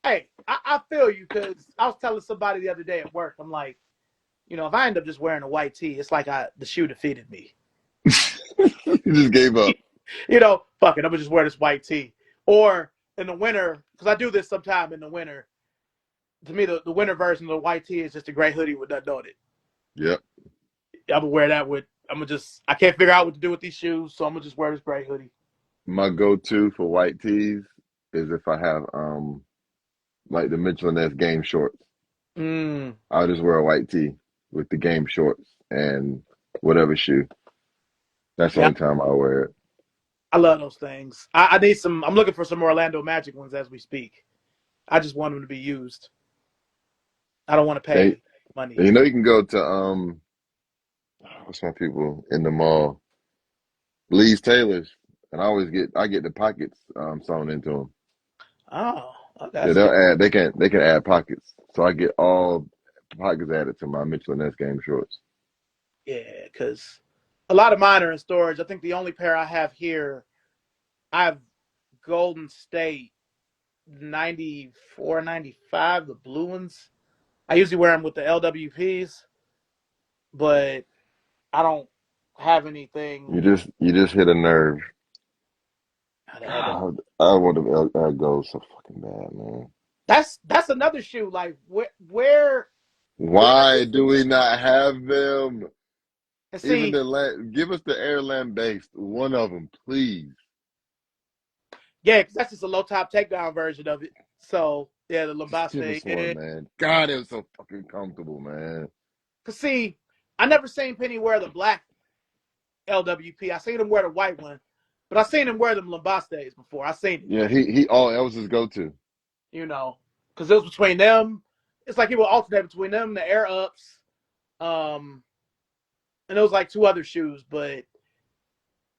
Hey, I feel you because I was telling somebody the other day at work. I'm like, if I end up just wearing a white tee, it's like the shoe defeated me. You just gave up. Fuck it, I'm gonna just wear this white tee. Or in the winter, because I do this sometime in the winter. To me, the winter version of the white tee is just a gray hoodie with nothing on it. Yep. I'm gonna wear that with. I can't figure out what to do with these shoes, so I'm gonna just wear this gray hoodie. My go-to for white tees is if I have like the Mitchell and Ness game shorts. Mm, I'll just wear a white tee with the game shorts and whatever shoe. That's the yeah, only time I wear it. I love those things. I need some. I'm looking for some Orlando Magic ones as we speak. I just want them to be used. I don't want to And, pay money. and you know you can go to what's my people in the mall? Lee's Taylor's, and I get the pockets sewn into them. Oh, Yeah, that's they'll good. add they can add pockets, so I get all pockets added to my Mitchell and Ness game shorts. Yeah, because a lot of mine are in storage. I think the only pair I have here, I have Golden State 94, 95, the blue ones. I usually wear them with the LWPs, but I don't have anything. You just hit a nerve. The LW. God, I want to go so fucking bad, man. That's another shoe. Like where Why is do it? we not have them? And Even see, the give us the Airland based one of them, please. yeah, because that's just a low top takedown version of it. So yeah, the Just give Lambaste. us one, Yeah. man. God, it was so fucking comfortable, man. Cause see, I never seen Penny wear the black LWP. I seen him wear the white one, but I seen him wear them Lambastes before. I seen it. Yeah, he all that was his go to. You know, because it was between them. It's like he would alternate between them, the Air Ups, um, and it was like two other shoes. But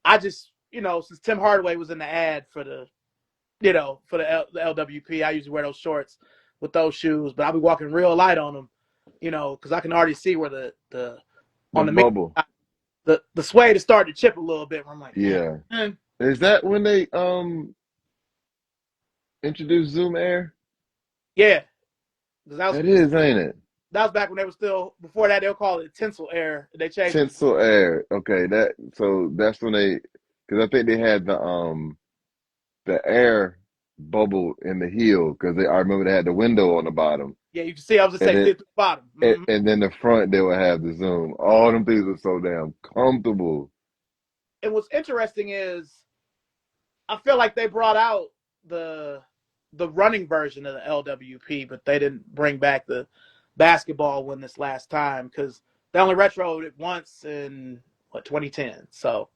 I just, since Tim Hardaway was in the ad for the LWP, I usually wear those shorts with those shoes. But I'll be walking real light on them, because I can already see where the The on the bubble. the suede is starting to chip a little bit. Where I'm like, damn, Yeah. man. Is that when they introduced Zoom Air? Yeah, because that was That is, ain't it? that was back when they were still before that they'll call it Tinsel Air. They changed it. Tinsel Air. Okay, that's when they because I think they had the air bubble in the heel because I remember they had the window on the bottom. Yeah, you can see. I was just And say then fifth bottom. Mm-hmm. and then the front they would have the zoom. All them things were so damn comfortable. And what's interesting is I feel like they brought out the the running version of the LWP, but they didn't bring back the basketball one this last time because they only retroed it once in 2010. So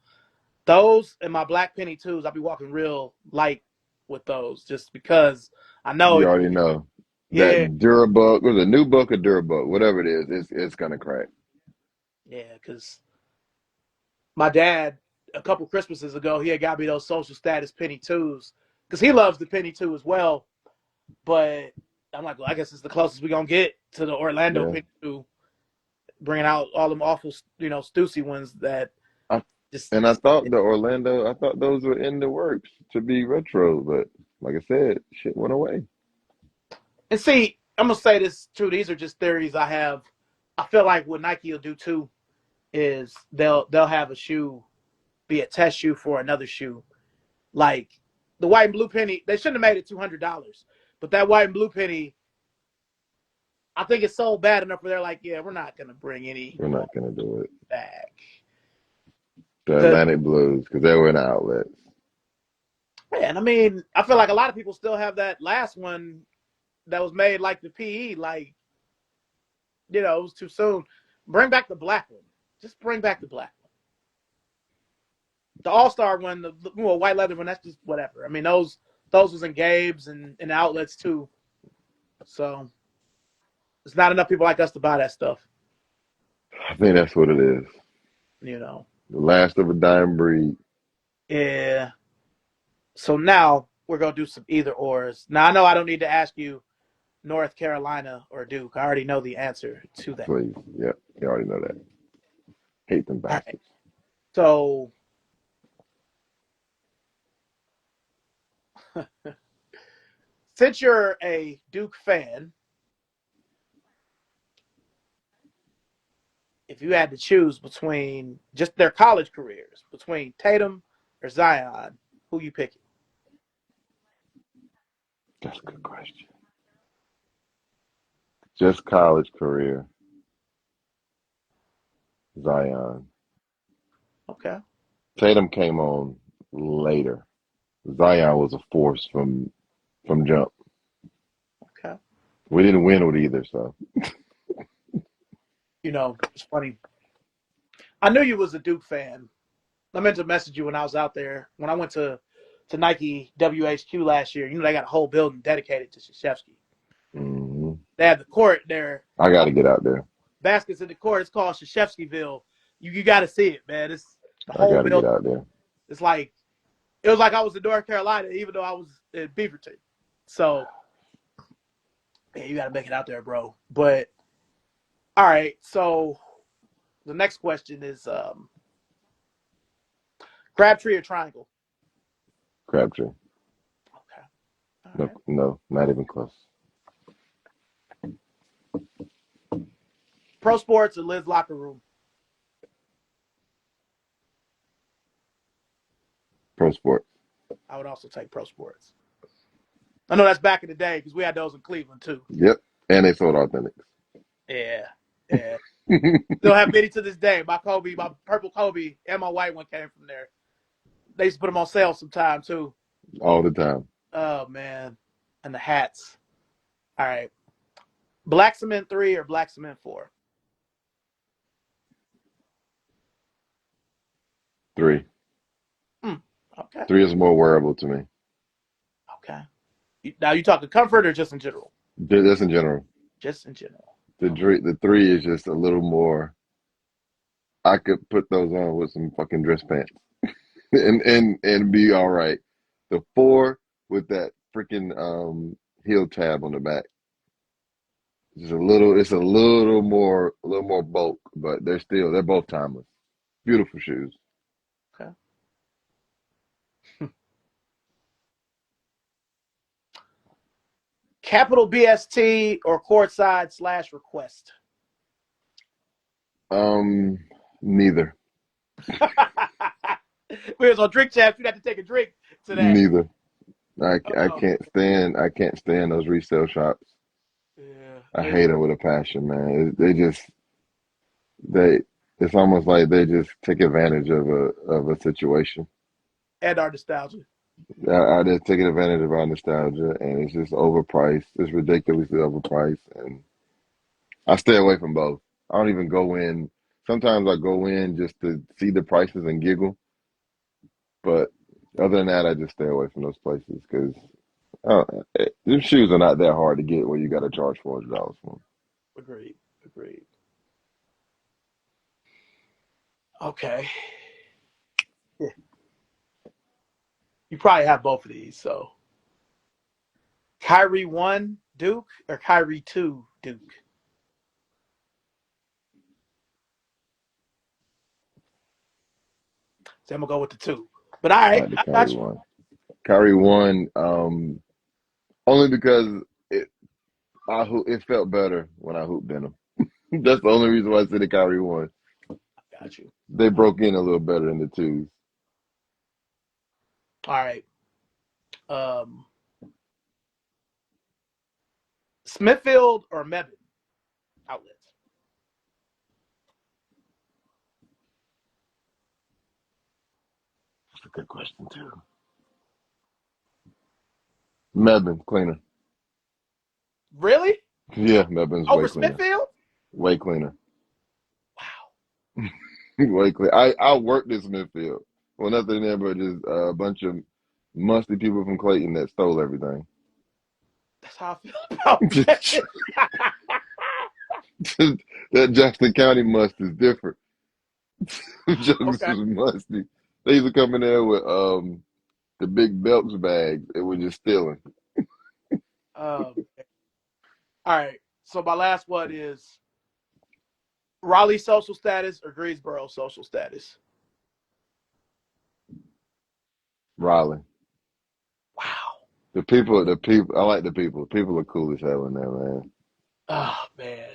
those and my black penny twos, I'll be walking real light with those just because I know You it. already know that Yeah, Durabuck was a new book or Durabuck, whatever it is, it's gonna crack. yeah, because my dad a couple Christmases ago he had got me those social status penny twos because he loves the penny two as well. But I'm like, well, I guess it's the closest we're gonna get to the Orlando Yeah, penny two, bringing out all them awful, Stussy ones that I, just. and I thought those were in the works to be retro, but like I said, shit went away. And see, I'm gonna say this too. These are just theories I have. I feel like what Nike will do too. is they'll have a shoe be a test shoe for another shoe. Like the white and blue penny, they shouldn't have made it $200, but that white and blue penny, I think it's sold bad enough where they're like, yeah, we're not gonna bring any We're more not gonna do it. back. The The Atlantic Blues, because they were in the outlets. Man, I mean, I feel like a lot of people still have that last one that was made like the PE, like it was too soon. Bring back the black one. Just bring back the black one. The All Star one, the white leather one, that's just whatever. I mean, those was in Gabe's and outlets too. So it's not enough people like us to buy that stuff. I think that's what it is. You know. The last of a dying breed. Yeah. So now we're gonna do some either ors. Now I know I don't need to ask you North Carolina or Duke. I already know the answer to that. Please. Yep. You already know that. Hate them All right. bastards. So since you're a Duke fan, if you had to choose between just their college careers, between Tatum or Zion, who you picking? That's a good question. Just college career. Zion. Okay. Tatum came on later. Zion was a force from jump. Okay. We didn't win with either, so It's funny. I knew you was a Duke fan. I meant to message you when I was out there. When I went to Nike WHQ last year, they got a whole building dedicated to Krzyzewski. hmm They have the court there. I got to get out there. Baskets in the court. It's called Krzyzewskiville. You got to see it, man. It's the I whole got to get building. out there. It's like it was like I was in North Carolina, even though I was in Beaverton. So yeah, you got to make it out there, bro. But all right, so the next question is Crabtree or Triangle? Crabtree. Okay, all No, right. no, not even close. Pro Sports or Liz Locker Room? Pro sport. I would also take Pro Sports. I know that's back in the day because we had those in Cleveland too. Yep. And they sold authentics. Yeah, yeah. Still have many to this day. My purple Kobe, and my white one came from there. They used to put them on sale sometime too. All the time. Oh man, and the hats. All right, Black Cement 3 or Black Cement 4? 3. Okay, 3 is more wearable to me. okay. Now you talking comfort or just in general? Just in general. Just in general. The 3 is just a little more. I could put those on with some fucking dress pants and be all right. The 4 with that freaking heel tab on the back. It's a little more bulk, but they're both timeless. Beautiful shoes. Okay. Capital BST or courtside/request? Neither. We was on drink champs. You'd have to take a drink to that. Neither. I Oh, can't stand those resale shops. I yeah. hate them with a passion, man. They it's almost like they just take advantage of a situation. And our nostalgia. They're taking advantage of our nostalgia, and it's just overpriced. It's ridiculously overpriced, and I stay away from both. I don't even go in. Sometimes I go in just to see the prices and giggle, but other than that, I just stay away from those places because these shoes are not that hard to get where you got to charge $400 for them. Agreed. Agreed. Okay. Yeah. You probably have both of these. So Kyrie 1 Duke or Kyrie 2 Duke? So I'm gonna go with the 2. But all I right, like the I got Kyrie you. one. Kyrie one, only because it felt better when I hooped in them. That's the only reason why I said the Kyrie one. got you. They broke in a little better in the twos. All right. Um, Smithfield or Mebane outlets? That's a good question too. Mebane cleaner. Really? Yeah, Mebane's way Over cleaner. Smithfield? Way cleaner. Wow. Way cleaner. I worked in Smithfield. Well, nothing there but just a bunch of musty people from Clayton that stole everything. That's how I feel about Mebane. That Jackson County must is different. Jokes Okay. is musty. They used to come in there with the big belts bags and were just stealing. Um, all right. So my last one is Raleigh social status or Greensboro social status? Raleigh. Wow. The people. I like the people. People are cool as hell in there, man. Oh man.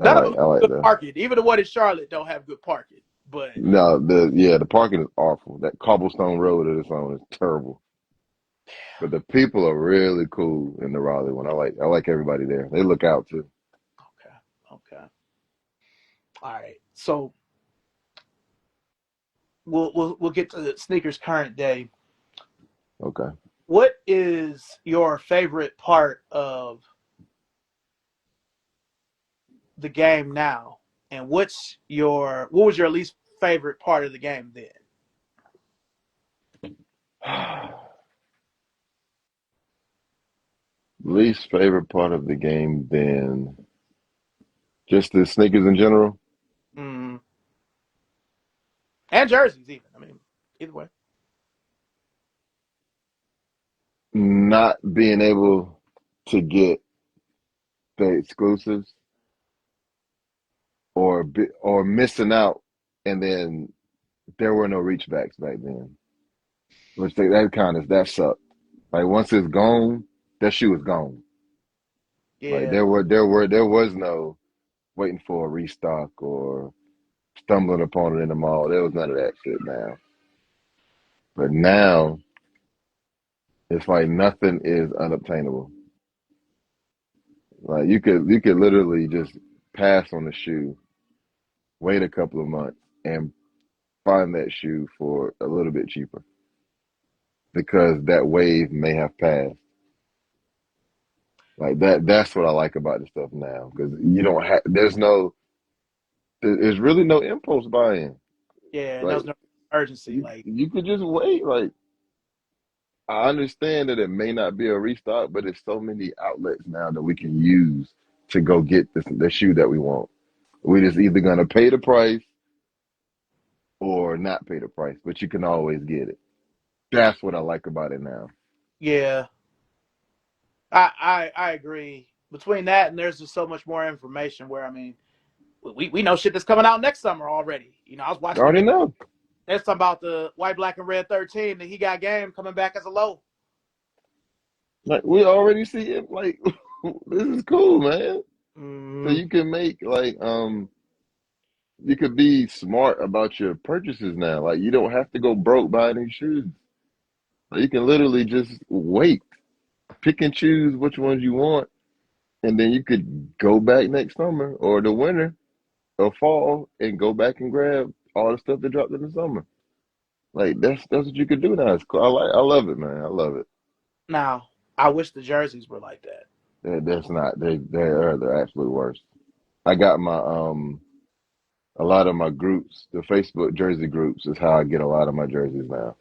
I None of them like. I have like good the. parking. Even the one in Charlotte don't have good parking. But No, the parking is awful. That cobblestone road that it's on is terrible. But the people are really cool in the Raleigh one. I like everybody there. They look out too. okay. Okay. All right. So we'll get to the sneakers current day. Okay. What is your favorite part of the game now? And what was your least favorite part of the game then? Least favorite part of the game then just the sneakers in general. Mm. And jerseys even. I mean, either way. Not being able to get the exclusives or missing out and then there were no reachbacks back then. Which that sucked. Like once it's gone, that shoe is gone. Like Yeah. there was no waiting for a restock or stumbling upon it in the mall. There was none of that shit now. But now it's like nothing is unobtainable. Like you could literally just pass on the shoe, wait a couple of months, and find that shoe for a little bit cheaper because that wave may have passed. Like that's what I like about this stuff now because you don't have there's really no impulse buying. Yeah. And there Like was no urgency. you Like, you could just wait. Like I understand that it may not be a restock, but there's so many outlets now that we can use to go get the shoe that we want. We're just either gonna pay the price or not pay the price, but you can always get it. That's what I like about it now. yeah. I agree. Between that and there's just so much more information where I mean we know shit that's coming out next summer already. I was I watching the already video. know. There's something about the white, black, and red 13 that he got game coming back as a low. Like we already see it. Like this is cool, man. So Mm, you can make you could be smart about your purchases now. Like you don't have to go broke buying these shoes. Like, you can literally just wait, pick and choose which ones you want, and then you could go back next summer or the winter or fall and go back and grab all the stuff that dropped in the summer. Like that's what you could do now. It's cool. I love it, man. I love it. now, I wish the jerseys were like that. That's not they're the absolute worst. I got my a lot of my groups, the Facebook jersey groups is how I get a lot of my jerseys now.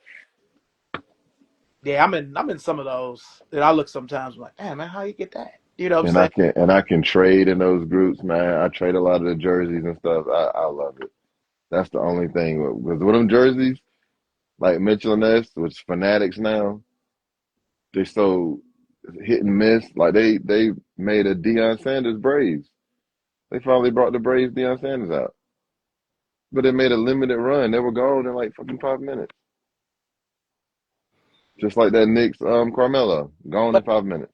Yeah, I'm in some of those that I look sometimes I'm like, damn man, how you get that? You know what I'm And I saying? can trade in those groups, man. I trade a lot of the jerseys and stuff. I love it. That's the only thing because with them jerseys, like Mitchell and Ness, which Fanatics now, they so hit and miss. Like they made a Deion Sanders Braves. They finally brought the Braves Deion Sanders out, but they made a limited run. They were gone in like fucking 5 minutes, just like that Knicks Carmelo, gone in But 5 minutes.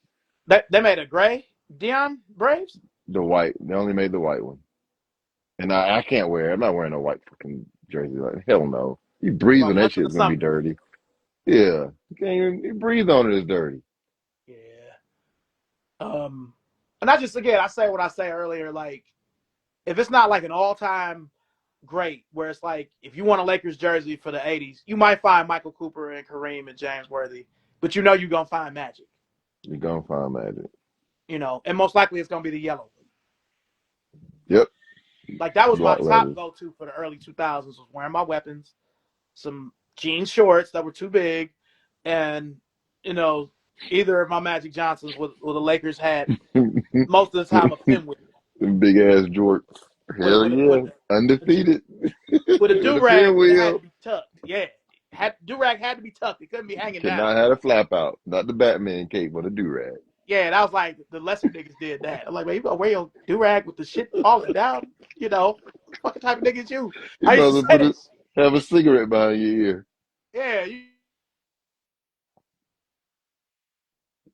they made a gray Dion Braves. The white, they only made the white one. And I can't wear it. I'm not wearing a white fucking jersey. Like, hell no. You You're breathe gonna on that mess with shit, the it's gonna be something. dirty. Yeah. You can't even you breathe on it, it's dirty. Yeah. And I just again I say what I say earlier. Like if it's not like an all time great, where it's like if you want a Lakers jersey for the '80s, you might find Michael Cooper and Kareem and James Worthy, but you know you're gonna find Magic. You're gonna find magic. And most likely it's gonna be the yellow one. Yep. Like that was my Block top letters. go to for the early 2000s was wearing my weapons, some jean shorts that were too big, and you know either of my Magic Johnsons with the Lakers hat most of the time a pinwheel Them big ass jorts. with Hell with yeah. a do Undefeated. with a With do a rag, but it had to pinwheel. be tucked. Yeah, do rag had to be tucked. It couldn't be hanging Could down. not have a flap out. Not the Batman cape, but a do rag. Yeah, that was like the lesser niggas did that. I'm like, man, you gonna wear your do rag with the shit falling down? What fucking type of nigga is you? You I used might to as well say put that. it have a cigarette behind your ear. Yeah,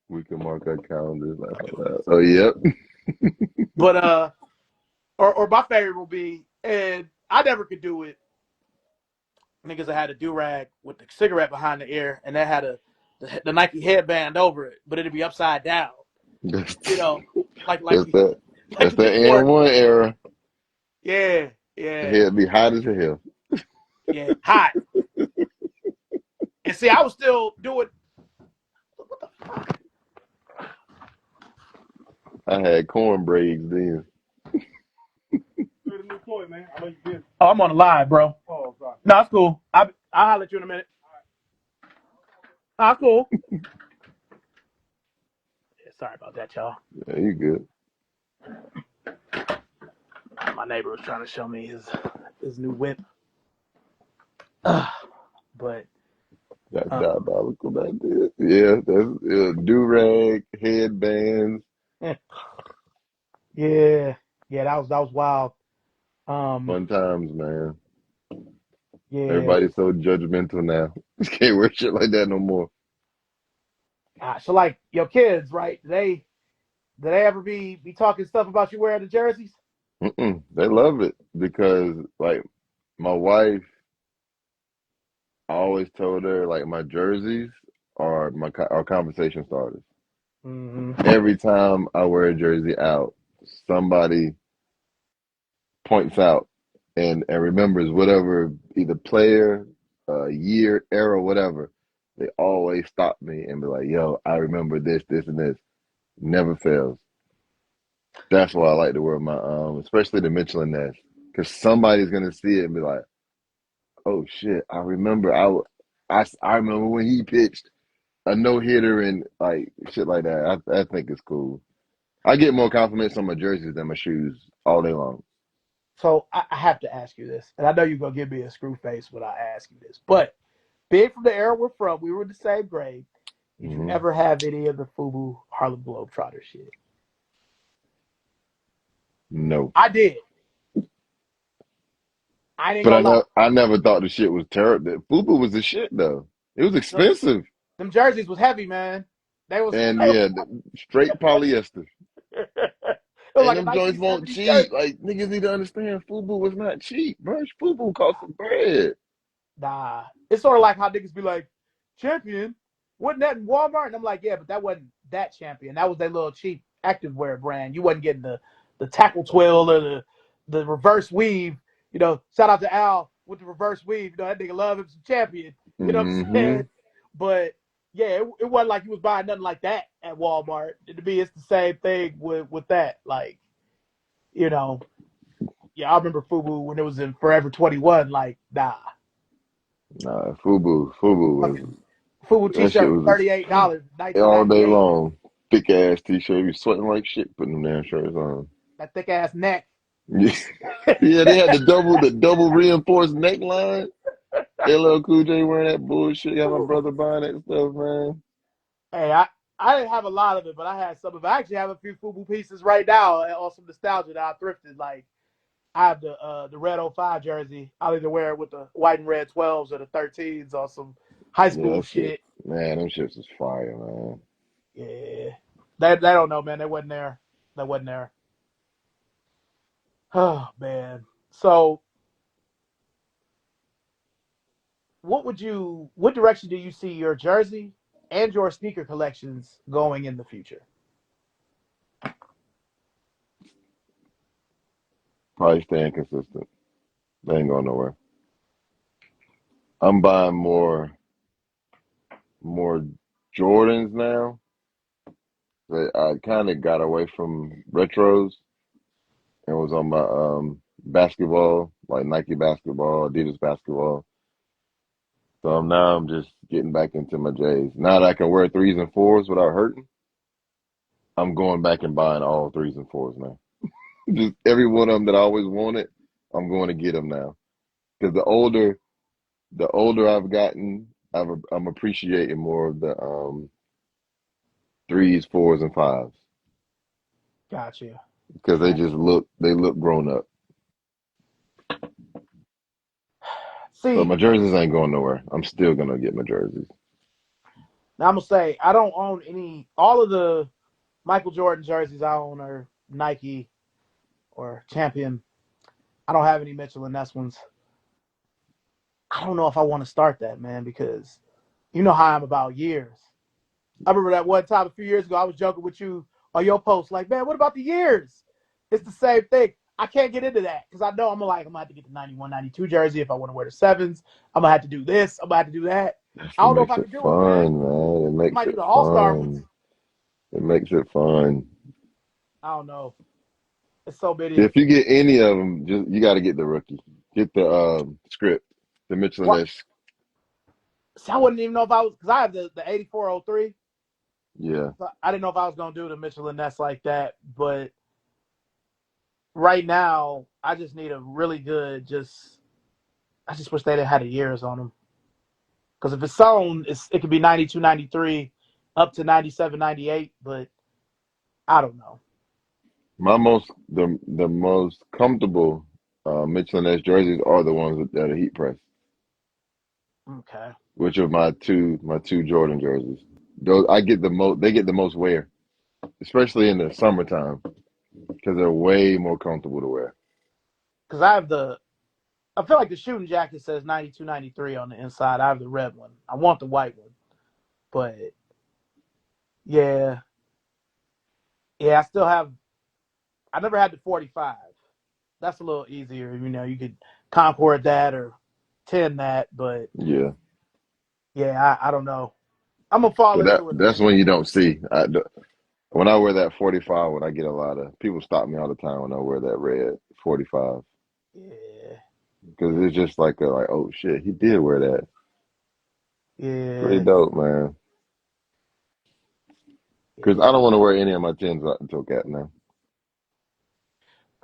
We can mark our calendars. Laugh out loud. Oh yep. but or my favorite will be, and I never could do it. Niggas that had a do rag with the cigarette behind the ear, and that had the Nike headband over it, but it'd be upside down. That's, You know, like that's you that. like That's you that just wore and it. one era. Yeah, yeah, Head be hot as hell. yeah, hot. And see, I was still doing. What the fuck? I had corn braids then. Oh, I'm on the live, bro. Oh, sorry. No, it's cool. I'll holler at you in a minute. No, it's cool. Yeah, sorry about that, y'all. Yeah, you good. My neighbor was trying to show me his new whip. But That's um, diabolical back there. Yeah, that's do rag, headbands. yeah, yeah, that was wild. Um, Fun times, man. yeah. Everybody's so judgmental now. Can't wear shit like that no more. So like your kids, right? Do they ever be talking stuff about you wearing the jerseys? Mm-mm. They love it because, like, my wife, I always told her, like, my jerseys are our conversation starters. Mm-hmm. Every time I wear a jersey out, somebody points out and remembers whatever either player, year, era, whatever. They always stop me and be like, "Yo, I remember this, this, and this." Never fails. That's why I like to wear my especially the Mitchell and Ness, because somebody's gonna see it and be like, "Oh shit, I remember. I remember when he pitched a no hitter and like shit like that." I think it's cool. I get more compliments on my jerseys than my shoes all day long. So I have to ask you this, and I know you're gonna give me a screw face when I ask you this, but being from the era we're from, we were in the same grade. Did you Hmm. ever have any of the FUBU Harlem Globetrotter shit? No. I did. I ain't But gonna lie. I never thought the shit was terrible. Fubu was the shit though. It was Them, expensive, them jerseys was heavy, man. They was and yeah, straight polyester. it was And like a them joints won't 1970s cheap. jersey. Like niggas need to understand, Fubu was not cheap, bro. Fubu cost some bread. Nah, it's sort of like how niggas be like, champion, wasn't that in Walmart? And I'm like, yeah, but that wasn't that champion. That was their little cheap activewear brand. You wasn't getting the tackle twill or the reverse weave. Shout out to Al with the reverse weave. That nigga love him some champion. You know what I'm Hmm. saying? But yeah, it wasn't like you was buying nothing like that at Walmart. And to me, it's the same thing with that. Like, you know, yeah, I remember Fubu when it was in Forever 21. Like, nah. Nah, Fubu was Fucking Fubu that shit t-shirt was was $38, all day 1998. long. Thick ass t-shirt. You be sweating like shit putting them damn shirts on. That thick ass neck. Yeah, yeah, they had the double reinforced neckline. LL Cool J wearing that bullshit. Got my brother buying that stuff, man. Hey, I didn't have a lot of it, but I had some of it. I actually have a few Fubu pieces right now on some nostalgia that I thrifted. Like I have the red '05 jersey. I'll either wear it with the white and red 12s or the 13s or some high Yeah, school that shit. shit. Man, them shits was fire, man. Yeah, they don't know, man. They wasn't there. They wasn't there. Oh man. So, what direction do you see your jersey and your sneaker collections going in the future? Probably staying consistent. They ain't going nowhere. I'm buying more Jordans now. I kind of got away from retros and was on my basketball, like Nike basketball, Adidas basketball. So now I'm just getting back into my J's. Now that I can wear threes and fours without hurting, I'm going back and buying all threes and fours now. Just every one of them that I always wanted, I'm going to get them now. Because the older I've gotten, I'm appreciating more of the threes, fours, and fives Gotcha. because Gotcha. they look grown up. But See, my jerseys ain't going nowhere. I'm still gonna get my jerseys. now I'm gonna say I don't own any. All of the Michael Jordan jerseys I own are Nike or Champion. I don't have any Mitchell and Ness ones. I don't know if I want to start that, man, because you know how I'm about years. I remember that one time a few years ago, I was joking with you on your post, like, man, what about the years? It's the same thing. I can't get into that because I know I'm gonna have to get the 91, 92 jersey if I want to wear the sevens. I'm gonna have to do this. I'm gonna have to do that. That's I what don't know if makes I it can do it, man. fun, man. It I makes might do it the All Star ones. fun. It makes it fun. I don't know. It's so many. If you get any of them, just you got to get the rookie. Get the script, the Mitchell and What? Ness. See, I wouldn't even know if I was because I have the 8403. Yeah, So I didn't know if I was gonna do the Mitchell and Ness like that, but right now I just need a really good. I just wish they didn't have the years on them because if it's sewn, it could be 92, 93, up to 97, 98. But I don't know. the most comfortable Mitchell and Ness jerseys are the ones that are heat pressed, Okay, which are my two Jordan jerseys. Those I get the most. They get the most wear, especially in the summertime, because they're way more comfortable to wear. because I have the. I feel like the shooting jacket says 92, 93 on the inside. I have the red one. I want the white one, but yeah, yeah. I still have. I never had the 45. That's a little easier. You know, you could Concord that or 10 that, but Yeah, yeah, I don't know. I'm gonna fall but that into it that's when you don't see. When I wear that 45, when I get a lot of people stop me all the time when I wear that red 45 yeah, because it's just like oh shit, he did wear that. Pretty yeah, dope, man. Because I yeah. don't want to wear any of my tens out until cat now.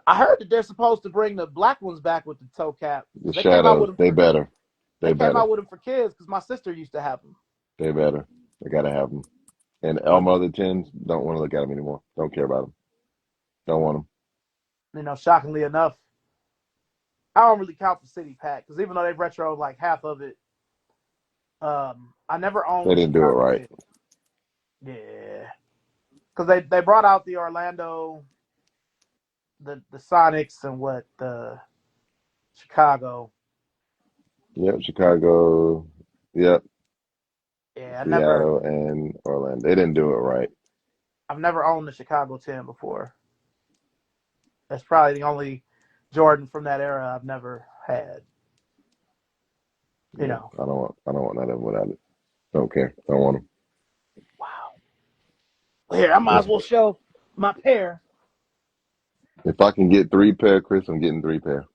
I heard that they're supposed to bring the black ones back with the toe cap The because they came out with shadows, them they for better, they they came better, out with them for kids because my sister used to have them. they better. They gotta have them. And all But my other tens don't want to look at them anymore. Don't care about them. Don't want them. you know, shockingly enough, I don't really count the city pack because even though they've retro like half of it, I never owned They the didn't do it Chicago right. City. Yeah, because they brought out the Orlando, the Sonics, and what the Chicago. Yep, Chicago. Yep, Yeah, Seattle and Orlando. They didn't do it right. I've never owned the Chicago 10 before. That's probably the only Jordan from that era I've never had. You Yeah, know, I don't want none of them without it. Don't care. Don't want them. wow. Well, here, I might as well show my pair. If I can get three pair, Chris, I'm getting three pair.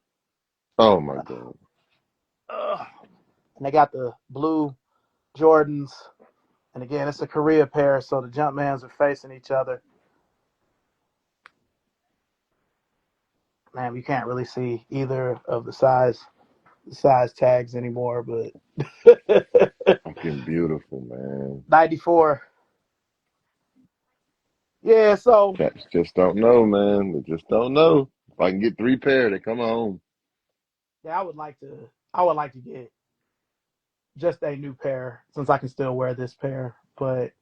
Oh my God. Uh, and they got the blue Jordans. And again, it's a Korea pair, so the Jumpmans are facing each other. Man, you can't really see either of the size tags anymore, but Fucking beautiful, man. 94. Yeah, so Cats just don't know, man. They just don't know. If I can get three pair, they come home. yeah, I would like to get just a new pair since I can still wear this pair. But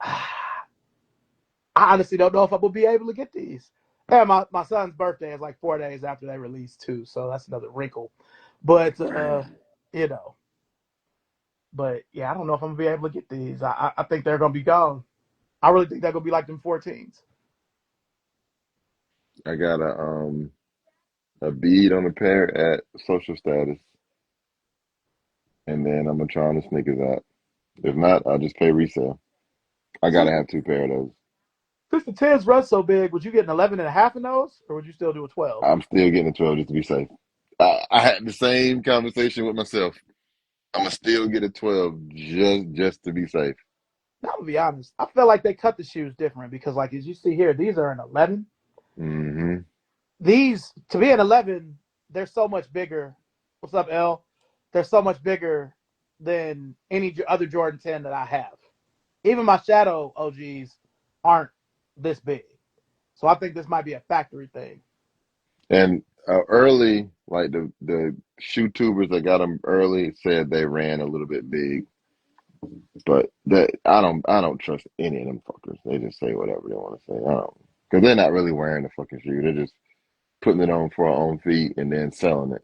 I honestly don't know if I will be able to get these. Yeah, my son's birthday is like 4 days after they release too, so that's another wrinkle. But you know, but yeah, I don't know if I'm gonna be able to get these. I think they're gonna be gone. I really think they're gonna be like them 14s. I got a bead on a pair at social status, and then I'm gonna try on the sneakers out. If not, I'll just pay resale. I gotta Since, have two pair of those. since the 10s run so big, would you get an 11 and a half in those, or would you still do a 12? I'm still getting a 12 just to be safe. I had the same conversation with myself. I'm gonna still get a 12 just to be safe. Now, I'm gonna be honest. I feel like they cut the shoes different because, like as you see here, these are an 11. Hmm. These to be an 11, they're so much bigger. What's up, L? They're so much bigger than any other Jordan 10 that I have. Even my Shadow OGs aren't this big. So I think this might be a factory thing. And early, like the shoe tubers that got them early said they ran a little bit big, but that I don't trust any of them fuckers. They just say whatever they want to say. I don't, because they're not really wearing the fucking shoe. They're just putting it on for our own feet and then selling it.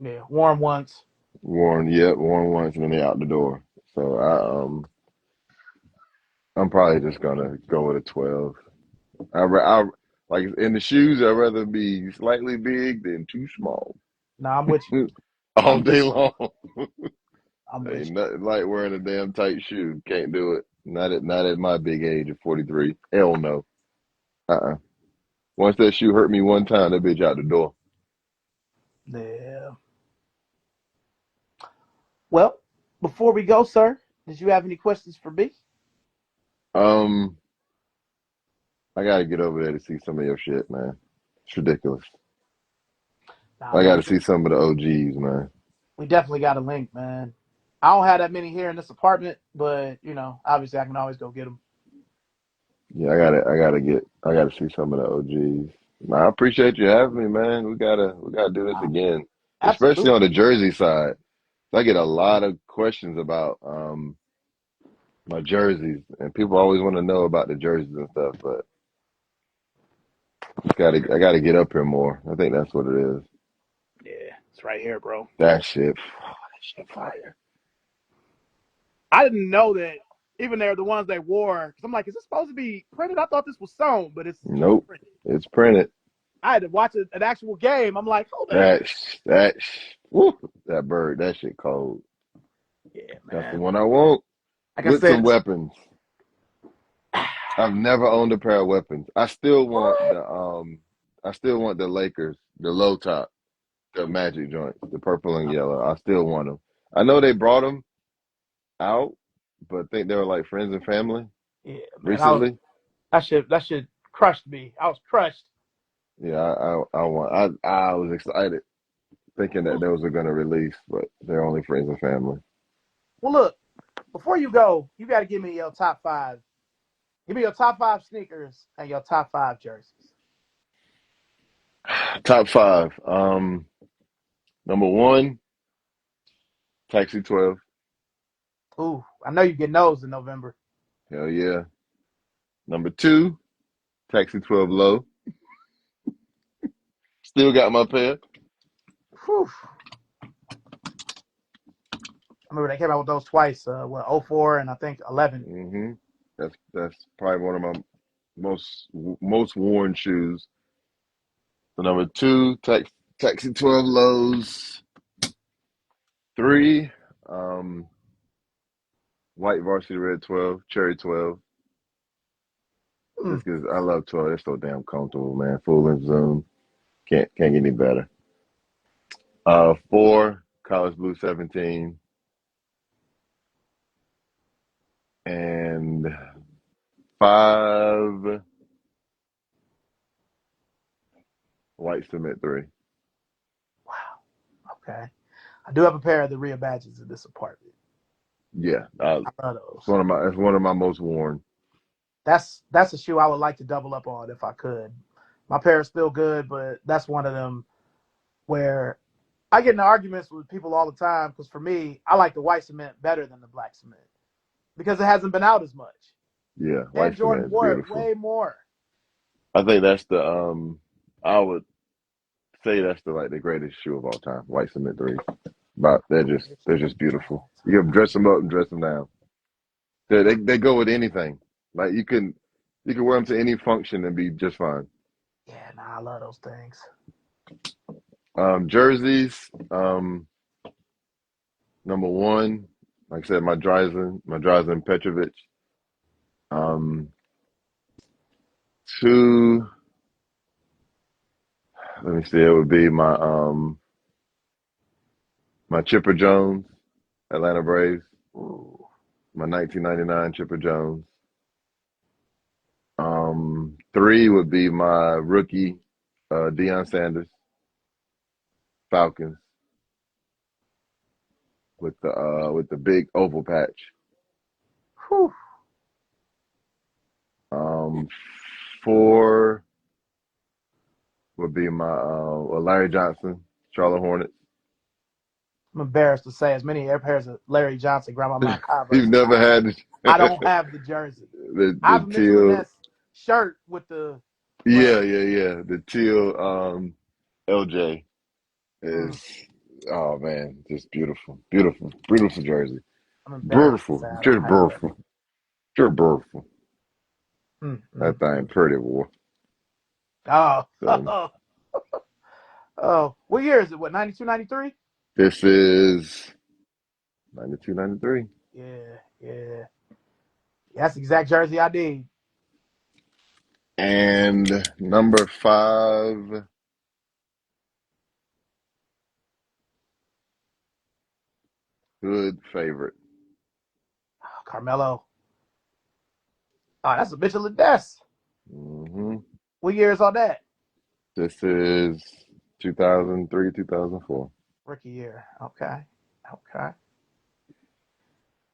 Yeah, warm once. Worn, yep, worn once and then they out the door. So I'm probably just gonna go with a 12. I like in the shoes. I'd rather be slightly big than too small No, I'm with you. all I'm with day you. long. I'm with Ain't nothing like wearing a damn tight shoe. Can't do it. Not at my big age of 43. Hell no. Uh-uh. Once that shoe hurt me one time, that bitch out the door. you. Yeah. Well, before we go, sir, did you have any questions for me? Um, I gotta get over there to see some of your shit, man. It's ridiculous. Nah, I man, gotta see some of the OGs, man. we definitely got a link, man. I don't have that many here in this apartment, but obviously I can always go get them. Yeah, I gotta see some of the OGs. Man, I appreciate you having me, man. We gotta do this Nah, again, especially on absolutely. the Jersey side. I get a lot of questions about my jerseys, and people always want to know about the jerseys and stuff, but I gotta get up here more. I think that's what it is. Yeah, it's right here, bro. That shit, that shit fire. I didn't know that even they're the ones they wore. Cause I'm like, is this supposed to be printed? I thought this was sewn, but it's Nope, printed. it's printed. I had to watch an actual game. I'm like, hold up. That woo, that bird, that shit cold. Yeah, That's the man. one I want Like I with some said, weapons. I've never owned a pair of weapons. what? I still want the Lakers, the low top, the Magic joints, the purple and yellow. I still want them. I know they brought them out, but I think they were like friends and family Yeah, man. recently. That shit crushed me. I was crushed. Yeah, I was excited thinking that Well, those were gonna release, but they're only friends and family. well, look. Before you go, you got to give me your top five. Give me your top five sneakers and your top five jerseys. Top five. Number one, Taxi 12. Ooh, I know you get those in November. Hell yeah. Number two, Taxi 12 Low. Still got my pair. Whew. I remember they came out with those twice. What, '04 and I think 11. Hmm. That's probably one of my most worn shoes. So number two, Taxi 12 Lows. Three, um, White Varsity Red 12, Cherry 12. Mm. Just because I love 12. They're so damn comfortable, man. Full length zoom. Can't get any better. Four, College Blue 17. And five, White Cement 3. Wow. Okay. I do have a pair of the rear badges in this apartment. Yeah, I love those. it's one of my most worn. That's a shoe I would like to double up on if I could. My pair is still good, but that's one of them where I get in arguments with people all the time because for me, I like the white cement better than the black cement because it hasn't been out as much. Yeah, And White Cement Jordan is wore it beautiful. way more. I think that's the I would say that's the like the greatest shoe of all time. White cement threes. But they're just beautiful. You can dress them up and dress them down. They go with anything. Like you can wear them to any function and be just fine. Yeah, nah, I love those things. Jerseys. Number one, like I said, my Drazen Petrovic. Um, two, let me see, it would be my Chipper Jones, Atlanta Braves, Ooh, my 1999 Chipper Jones. Three would be my rookie, Deion Sanders, Falcons, with the big oval patch. whew. Um, four would be my Larry Johnson, Charlotte Hornets. I'm embarrassed to say, as many pairs of Larry Johnson Grandma You've Converse as never I have, had I don't have the jersey. I the have a Mitchell and teal. Ness shirt with the, but Yeah. The teal LJ mm, is oh man, just beautiful jersey. I'm embarrassed to Beautiful, say I don't just have that. beautiful, just beautiful. Mm, That mm, thing mm. pretty boy. Oh, So oh, what year is it? What, 92, 93? this is 92, 93. Yeah, yeah. That's the exact jersey I need. And number five, good favorite. Oh, Carmelo. Oh, that's a Mitchell and Ness. hmm What year is on that? This is 2003, 2004. Rookie year. Okay. Okay.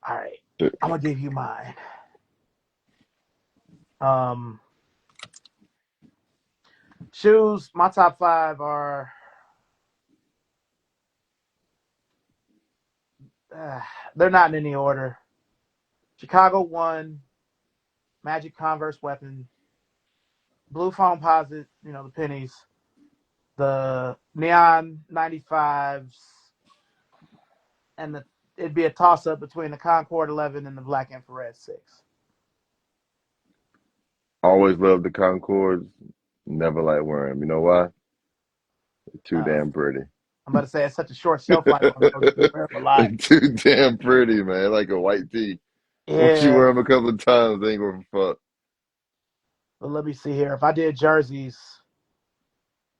All right. I'm gonna give you mine. Um, shoes. My top five are. Uh, they're not in any order. Chicago one, Magic Converse weapon, blue foam posit. You know the pennies. The neon 95s, and it'd be a toss up between the Concord 11 and the Black Infrared 6. Always loved the Concords. Never like wearing them. You know why? They're too Uh, damn pretty. I'm about to say it's such a short shelf life on those. You can wear them a lot. They're too damn pretty, man. Like a white tee. Once you Yeah, wear them a couple of times, they ain't gonna fuck. but let me see here. If I did jerseys,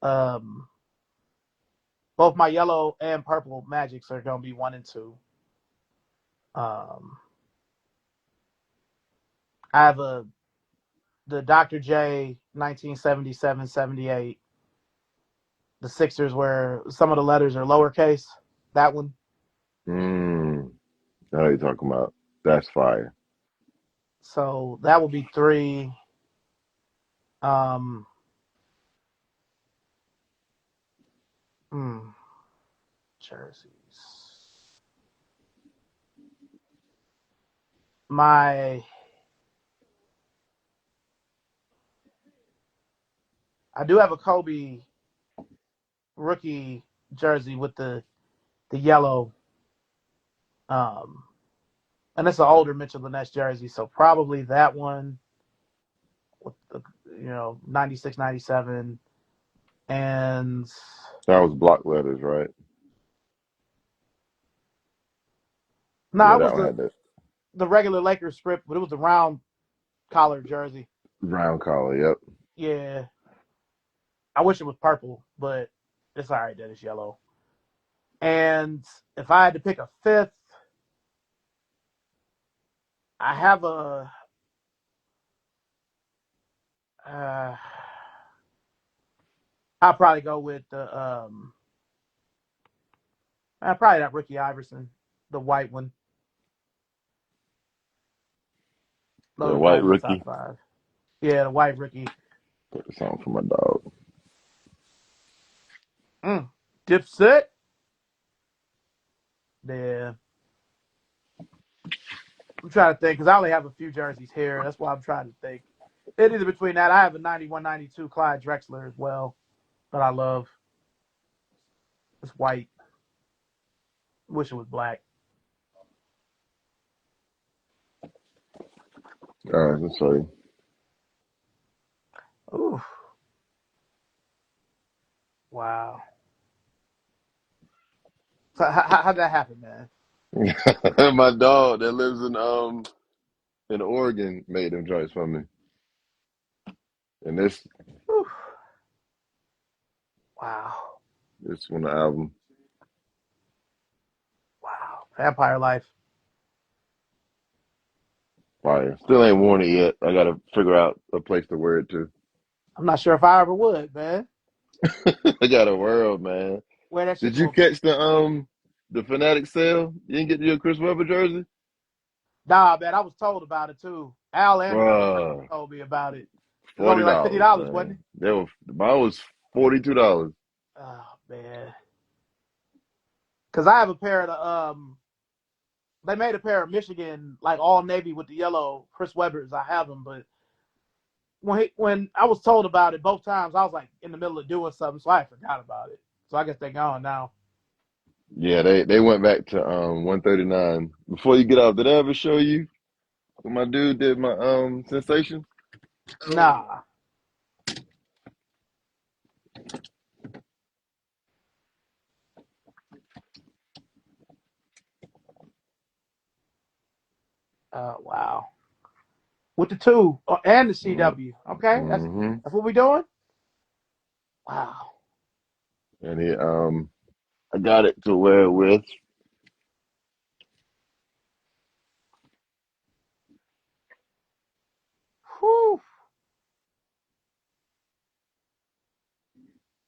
um, both my yellow and purple Magics are gonna be one and two. Um, I have the Dr. J 1977-78. The Sixers where some of the letters are lowercase. That one. Mm, I know what you're talking about. That's fire. So that would be three. Um, hmm, jerseys. My I do have a Kobe rookie jersey with the yellow. Um, and it's an older Mitchell and Ness jersey, so probably that one with the 96, 97. And That was block letters, right? no, Yeah, it that was one had that the regular Lakers script, but it was the round collar jersey. round collar. Yep. Yeah, I wish it was purple, but it's all right that it's yellow. And if I had to pick a fifth, I have a. Uh, I'll probably go with the. Probably that Ricky Iverson, the white one. Those The are white probably my top rookie. five. Yeah, the white Ricky. Put this on for my dog. Mm. Dipset. Yeah. I'm trying to think because I only have a few jerseys here. That's why I'm trying to think. It is between that. I have a 91, 92 Clyde Drexler as well that I love. It's white. Wish it was black. All right, that's sorry. Ooh, wow. So how'd that happen, man? My dog that lives in Oregon made them joints for me, and Ooh, wow, this one the album. wow. Vampire Life. Fire. Still ain't worn it yet. I gotta figure out a place to wear it to. I'm not sure if I ever would, man. I got a world, man. Wear that shit Did to you a catch the Fanatic sale? You didn't get your Chris Webber jersey? nah, man. I was told about it too. Al and the girlfriend Bruh, told me about it. It was only forty like fifty dollars, dollars, wasn't man. it? Mine was $42. Oh man, because I have a pair of the They made a pair of Michigan like all navy with the yellow Chris Webbers. I have them, but when I was told about it both times, I was like in the middle of doing something, so I forgot about it. So I guess they're gone now. Yeah, they went back to 139. Before you get off, did I ever show you when my dude did my sensation? Nah. Wow. With the two and the CW. Okay, Mm-hmm. that's what we doing. Wow. And I got it to wear it with. Whew.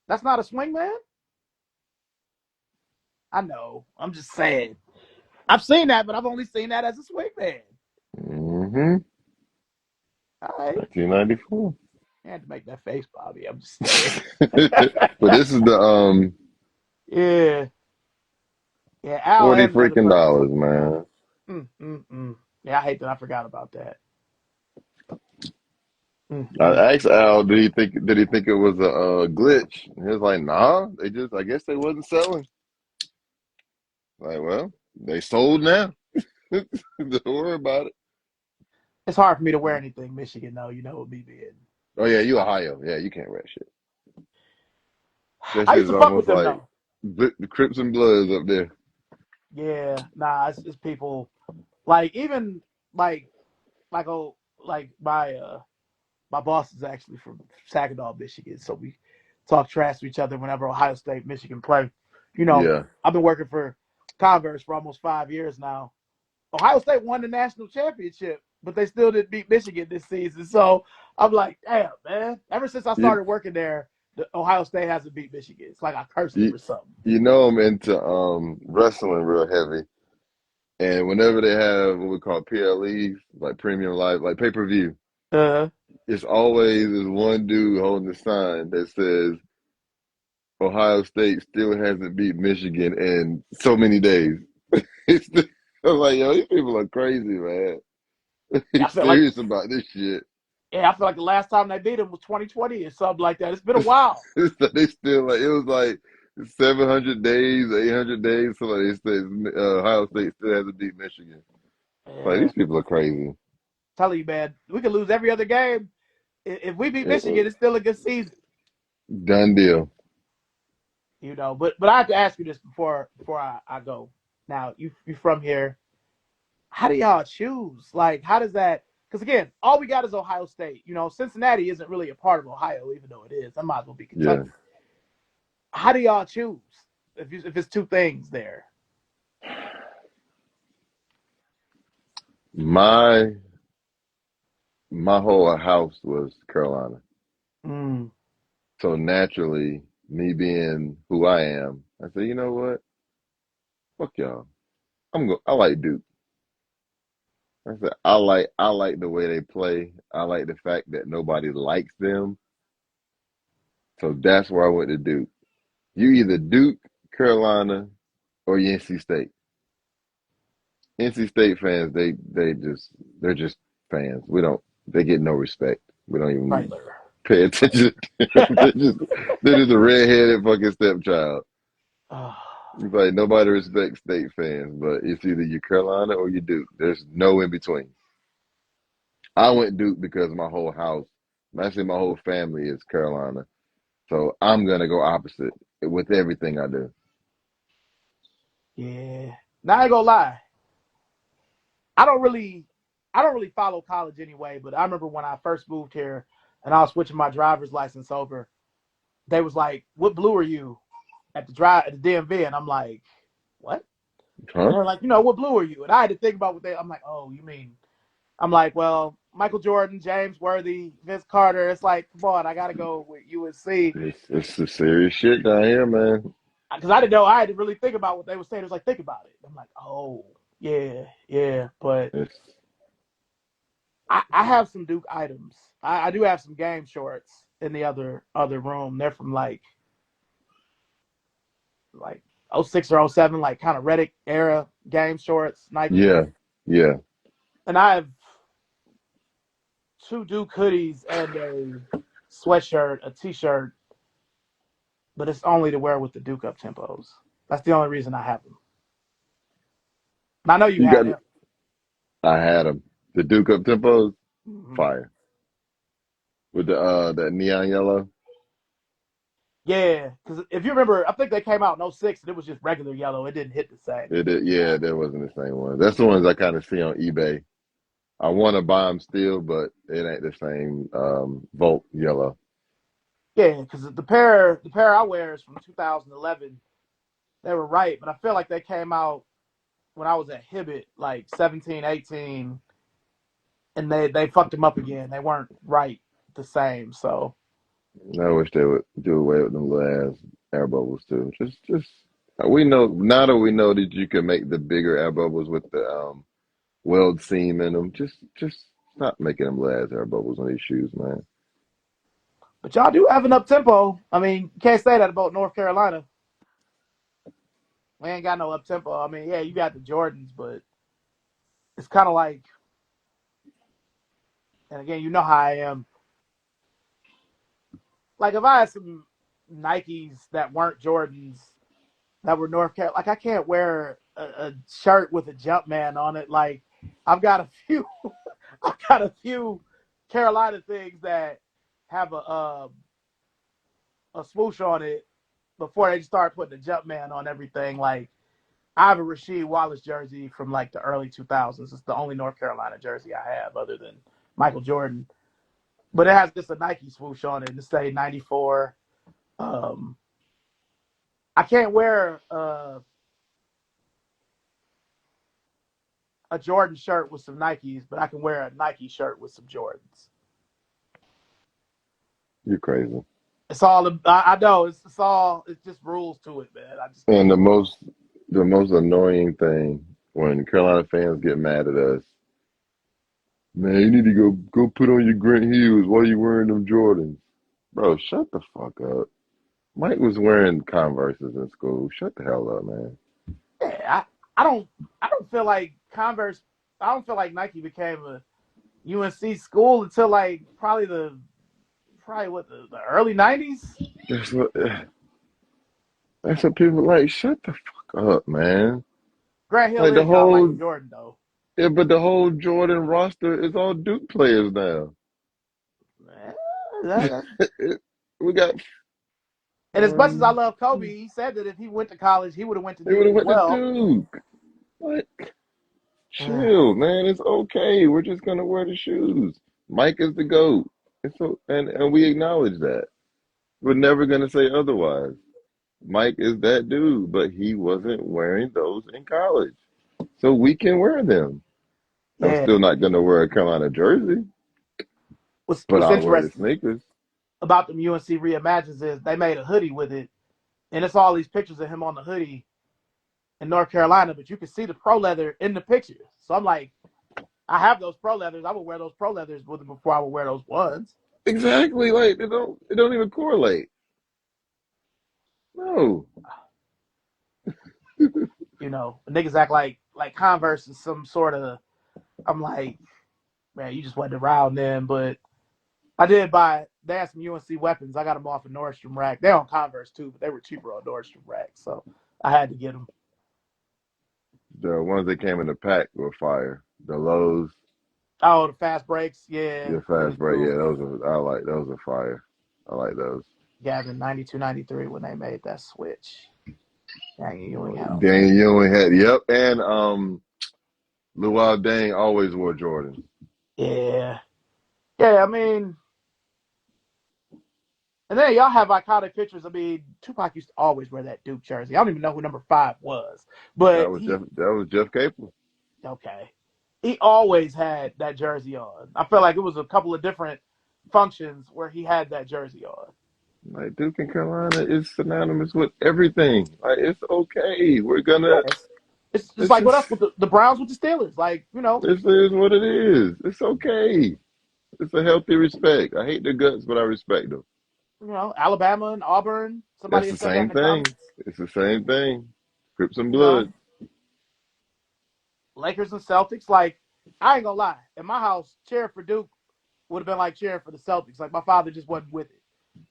That's not a swing man. I know. I'm just saying. I've seen that, but I've only seen that as a swing man. Mm-hmm. All right. 1994. You had to make that face, Bobby. I'm just saying. But this is the Yeah. Yeah, Al 40 and the other freaking person dollars, told me about it. man. Yeah, I hate that I forgot about that. Mm, mm. I asked Al, did he think it was a glitch? And he was like, nah, I guess they wasn't selling. Like, well, they sold now. Don't worry about it. It's hard for me to wear anything Michigan, though. You know, with me being. Oh yeah, you Ohio. Yeah, you can't wear shit. That I used shit's to fuck with almost them like though. the Crips and Bloods up there. Yeah, nah, it's people like even like like oh like my boss is actually from Saginaw, Michigan, so we talk trash to each other whenever Ohio State, Michigan play. You know, Yeah. I've been working for Converse for almost 5 years now. Ohio State won the national championship, but they still didn't beat Michigan this season. So I'm like, damn, man. Ever since I You started working there, the Ohio State hasn't beat Michigan. It's like I cursed them you or something. you know I'm into wrestling real heavy. And whenever they have what we call PLEs, like premium live, like pay-per-view, Uh, it's always this one dude holding the sign that says Ohio State still hasn't beat Michigan in so many days. It's I'm like, yo, these people are crazy, man. I He's feel like serious about this shit. yeah, I feel like the last time they beat them was 2020 or something like that. It's been a while. So they still like it was like 700 days, 800 days. So like they said, Ohio State still hasn't beat Michigan. Like Yeah, these people are crazy. tell you, man, we could lose every other game. If we beat Michigan, it's still a good season. Done deal. You know, but I have to ask you this before I go. Now, you from here. How do y'all choose? Like, how does that? Because again, all we got is Ohio State. You know, Cincinnati isn't really a part of Ohio, even though it is. That might as well be Yeah. Kentucky. How do y'all choose if it's two things there? My my whole house was Carolina. Mm, So naturally, me being who I am, I said, you know what? Fuck y'all. I like Duke. I said I like the way they play. I like the fact that nobody likes them. So that's where I went to Duke. You either Duke, Carolina, or you NC State. NC State fans, they're just fans. We don't they get no respect. We don't even Trailer. pay attention. They're just a redheaded fucking stepchild. Oh, It's like nobody respects state fans, but it's either you Carolina or you Duke. There's no in between. I went Duke because my whole house, actually my whole family is Carolina. So I'm gonna go opposite with everything I do. yeah. Now I ain't gonna lie. I don't really, I don't really follow college anyway. But I remember when I first moved here, and I was switching my driver's license over. They was like, "What blue are you?" At the drive at the DMV, and I'm like, "What?" Huh? And they're like, "What blue are you?" And I had to think about what they. I'm like, "Oh, you mean?" I'm like, "Well, Michael Jordan, James Worthy, Vince Carter." It's like, come on, I got to go with USC It's the serious shit down here, man. because I didn't know. I had to really think about what they were saying. It was like, think about it. I'm like, oh, yeah, yeah. But It's I have some Duke items. I do have some game shorts in the other room. They're from like '06 or '07, like kind of Reddick era game shorts, Nike. yeah, yeah. And I have two Duke hoodies and a sweatshirt, a t-shirt, but it's only to wear with the Duke up tempos. That's the only reason I have them. And I know you You had got. them. I had them. The Duke up tempos, Mm-hmm. fire with the that neon yellow. Yeah, because if you remember, I think they came out in '06 and it was just regular yellow. It didn't hit the same. Yeah, that wasn't the same one. That's the ones I kind of see on eBay. I want to buy them still, but it ain't the same Volt yellow. Yeah, because the pair I wear is from 2011. They were right, but I feel like they came out when I was at Hibbett, like 17, 18, and they fucked them up again. They weren't right the same. So I wish they would do away with them little ass air bubbles too. Just we know now that we know that you can make the bigger air bubbles with the weld seam in them. Just stop making them little ass air bubbles on these shoes, man. but y'all do have an up tempo. I mean, you can't say that about North Carolina. We ain't got no up tempo. I mean, yeah, you got the Jordans, but it's kind of like, and again, you know how I am. Like if I had some Nikes that weren't Jordans that were North Carolina, like I can't wear a shirt with a Jumpman on it. Like I've got a few, I've got a few Carolina things that have a swoosh on it before they start putting the Jumpman on everything. Like I have a Rasheed Wallace jersey from like the early 2000s. It's the only North Carolina jersey I have other than Michael Jordan. But it has just a Nike swoosh on it and it say 94. Um, I can't wear a Jordan shirt with some Nikes, but I can wear a Nike shirt with some Jordans. You're crazy. It's all I know. It's all it's just rules to it, man. I just And can't. the most annoying thing when Carolina fans get mad at us, man, you need to go put on your Grant Heels. Why you wearing them Jordans? Bro, shut the fuck up. Mike was wearing Converses in school. Shut the hell up, man. Yeah, I don't feel like Converse. I don't feel like Nike became a UNC school until like probably what the early '90s. That's what that's what people like. Shut the fuck up, man. Grant Hill Like the is y'all Michael whole Jordan though. yeah, but the whole Jordan roster is all Duke players now. Eh, that- We got and as much as I um, love Kobe, he said that if he went to college, he would have went to they would Duke have as went to well. Duke. What? Chill, man. It's okay. We're just gonna wear the shoes. Mike is the GOAT. It's so, and we acknowledge that. We're never gonna say otherwise. Mike is that dude, but he wasn't wearing those in college. So we can wear them. I'm Yeah. still not gonna wear a Carolina jersey, but What's I'll wear the interesting sneakers. about them UNC reimagines is they made a hoodie with it, and it's all these pictures of him on the hoodie in North Carolina, but you can see the pro leather in the pictures. So I'm like, I have those pro leathers. I would wear those pro leathers with them before I would wear those ones. Exactly. Like it don't even correlate. No. Niggas act like Converse is some sort of. I'm like, man, you just went around them, but I did buy. They had some UNC weapons. I got them off of Nordstrom Rack. They're on Converse too, but they were cheaper on Nordstrom Rack, so I had to get them. The ones that came in the pack were fire. The lows, Oh, the fast breaks. Yeah, the they fast was break, cool. yeah, those are fire. I like those. Gavin 92, 93 when they made that switch. Dang, Ewing had them too. Dang Ewing had yep, and Luau Dang always wore Jordan. Yeah. Yeah, I mean, and then y'all have iconic pictures. I mean, Tupac used to always wear that Duke jersey. I don't even know who number 5 was, but That was Jeff Capel. okay. He always had that jersey on. I feel like it was a couple of different functions where he had that jersey on. Like Duke and Carolina is synonymous with everything. Like it's okay. We're gonna. Yes. It's It's like what just else with the Browns with the Steelers. Like, this is what it is. It's okay. It's a healthy respect. I hate their guts, but I respect them. Alabama and Auburn. Somebody That's has the said that in same the thing. comments. It's the same thing. Crips and You know, blood. Lakers and Celtics. Like, I ain't gonna lie. In my house, cheering for Duke would have been like cheering for the Celtics. Like my father just wasn't with it.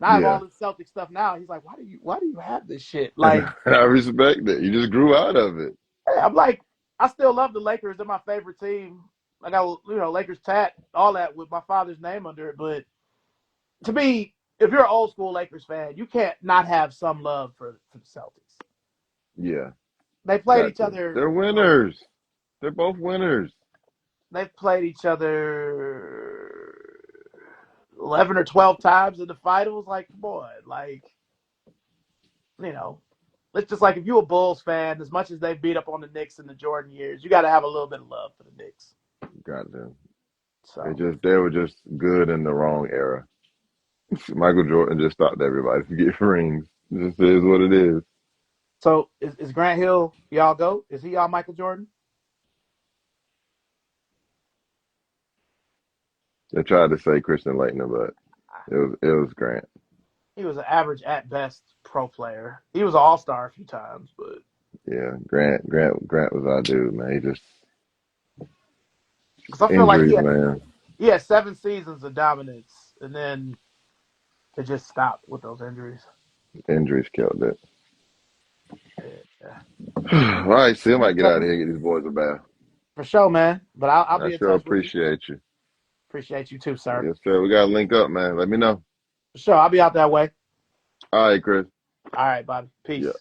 And I have all Yeah. this Celtic stuff now. He's like, why do you have this shit? And Like, I respect it. You just grew out of it. I'm like, I still love the Lakers. They're my favorite team. I got Lakers tat, all that with my father's name under it. But to me, if you're an old school Lakers fan, you can't not have some love for the Celtics. Yeah. They played Got each to. other. They're winners. They're both winners. They've played each other 11 or 12 times in the finals. Like, come on, like you know, it's just like if you're a Bulls fan, as much as they beat up on the Knicks in the Jordan years, you got to have a little bit of love for the Knicks. Got them. So, They were just good in the wrong era. Michael Jordan just stopped everybody to get rings. It just is what it is. so is Grant Hill y'all go? Is he y'all Michael Jordan? They tried to say Christian Laettner, but it was Grant. He was an average at best pro player. He was an all star a few times, but Yeah, Grant was our dude, man. He just because I feel like injuries, man. he had 7 seasons of dominance, and then it just stopped with those injuries. Injuries killed it. Yeah. All right, see, I might get out of Entertaining here and get these boys a bath. for sure, man. But I'll I be in sure touch with you. appreciate you. Appreciate you too, sir. Yes, sir. We gotta link up, man. Let me know. For sure, I'll be out that way. All right, Chris. All right, Bobby. Yeah. Peace.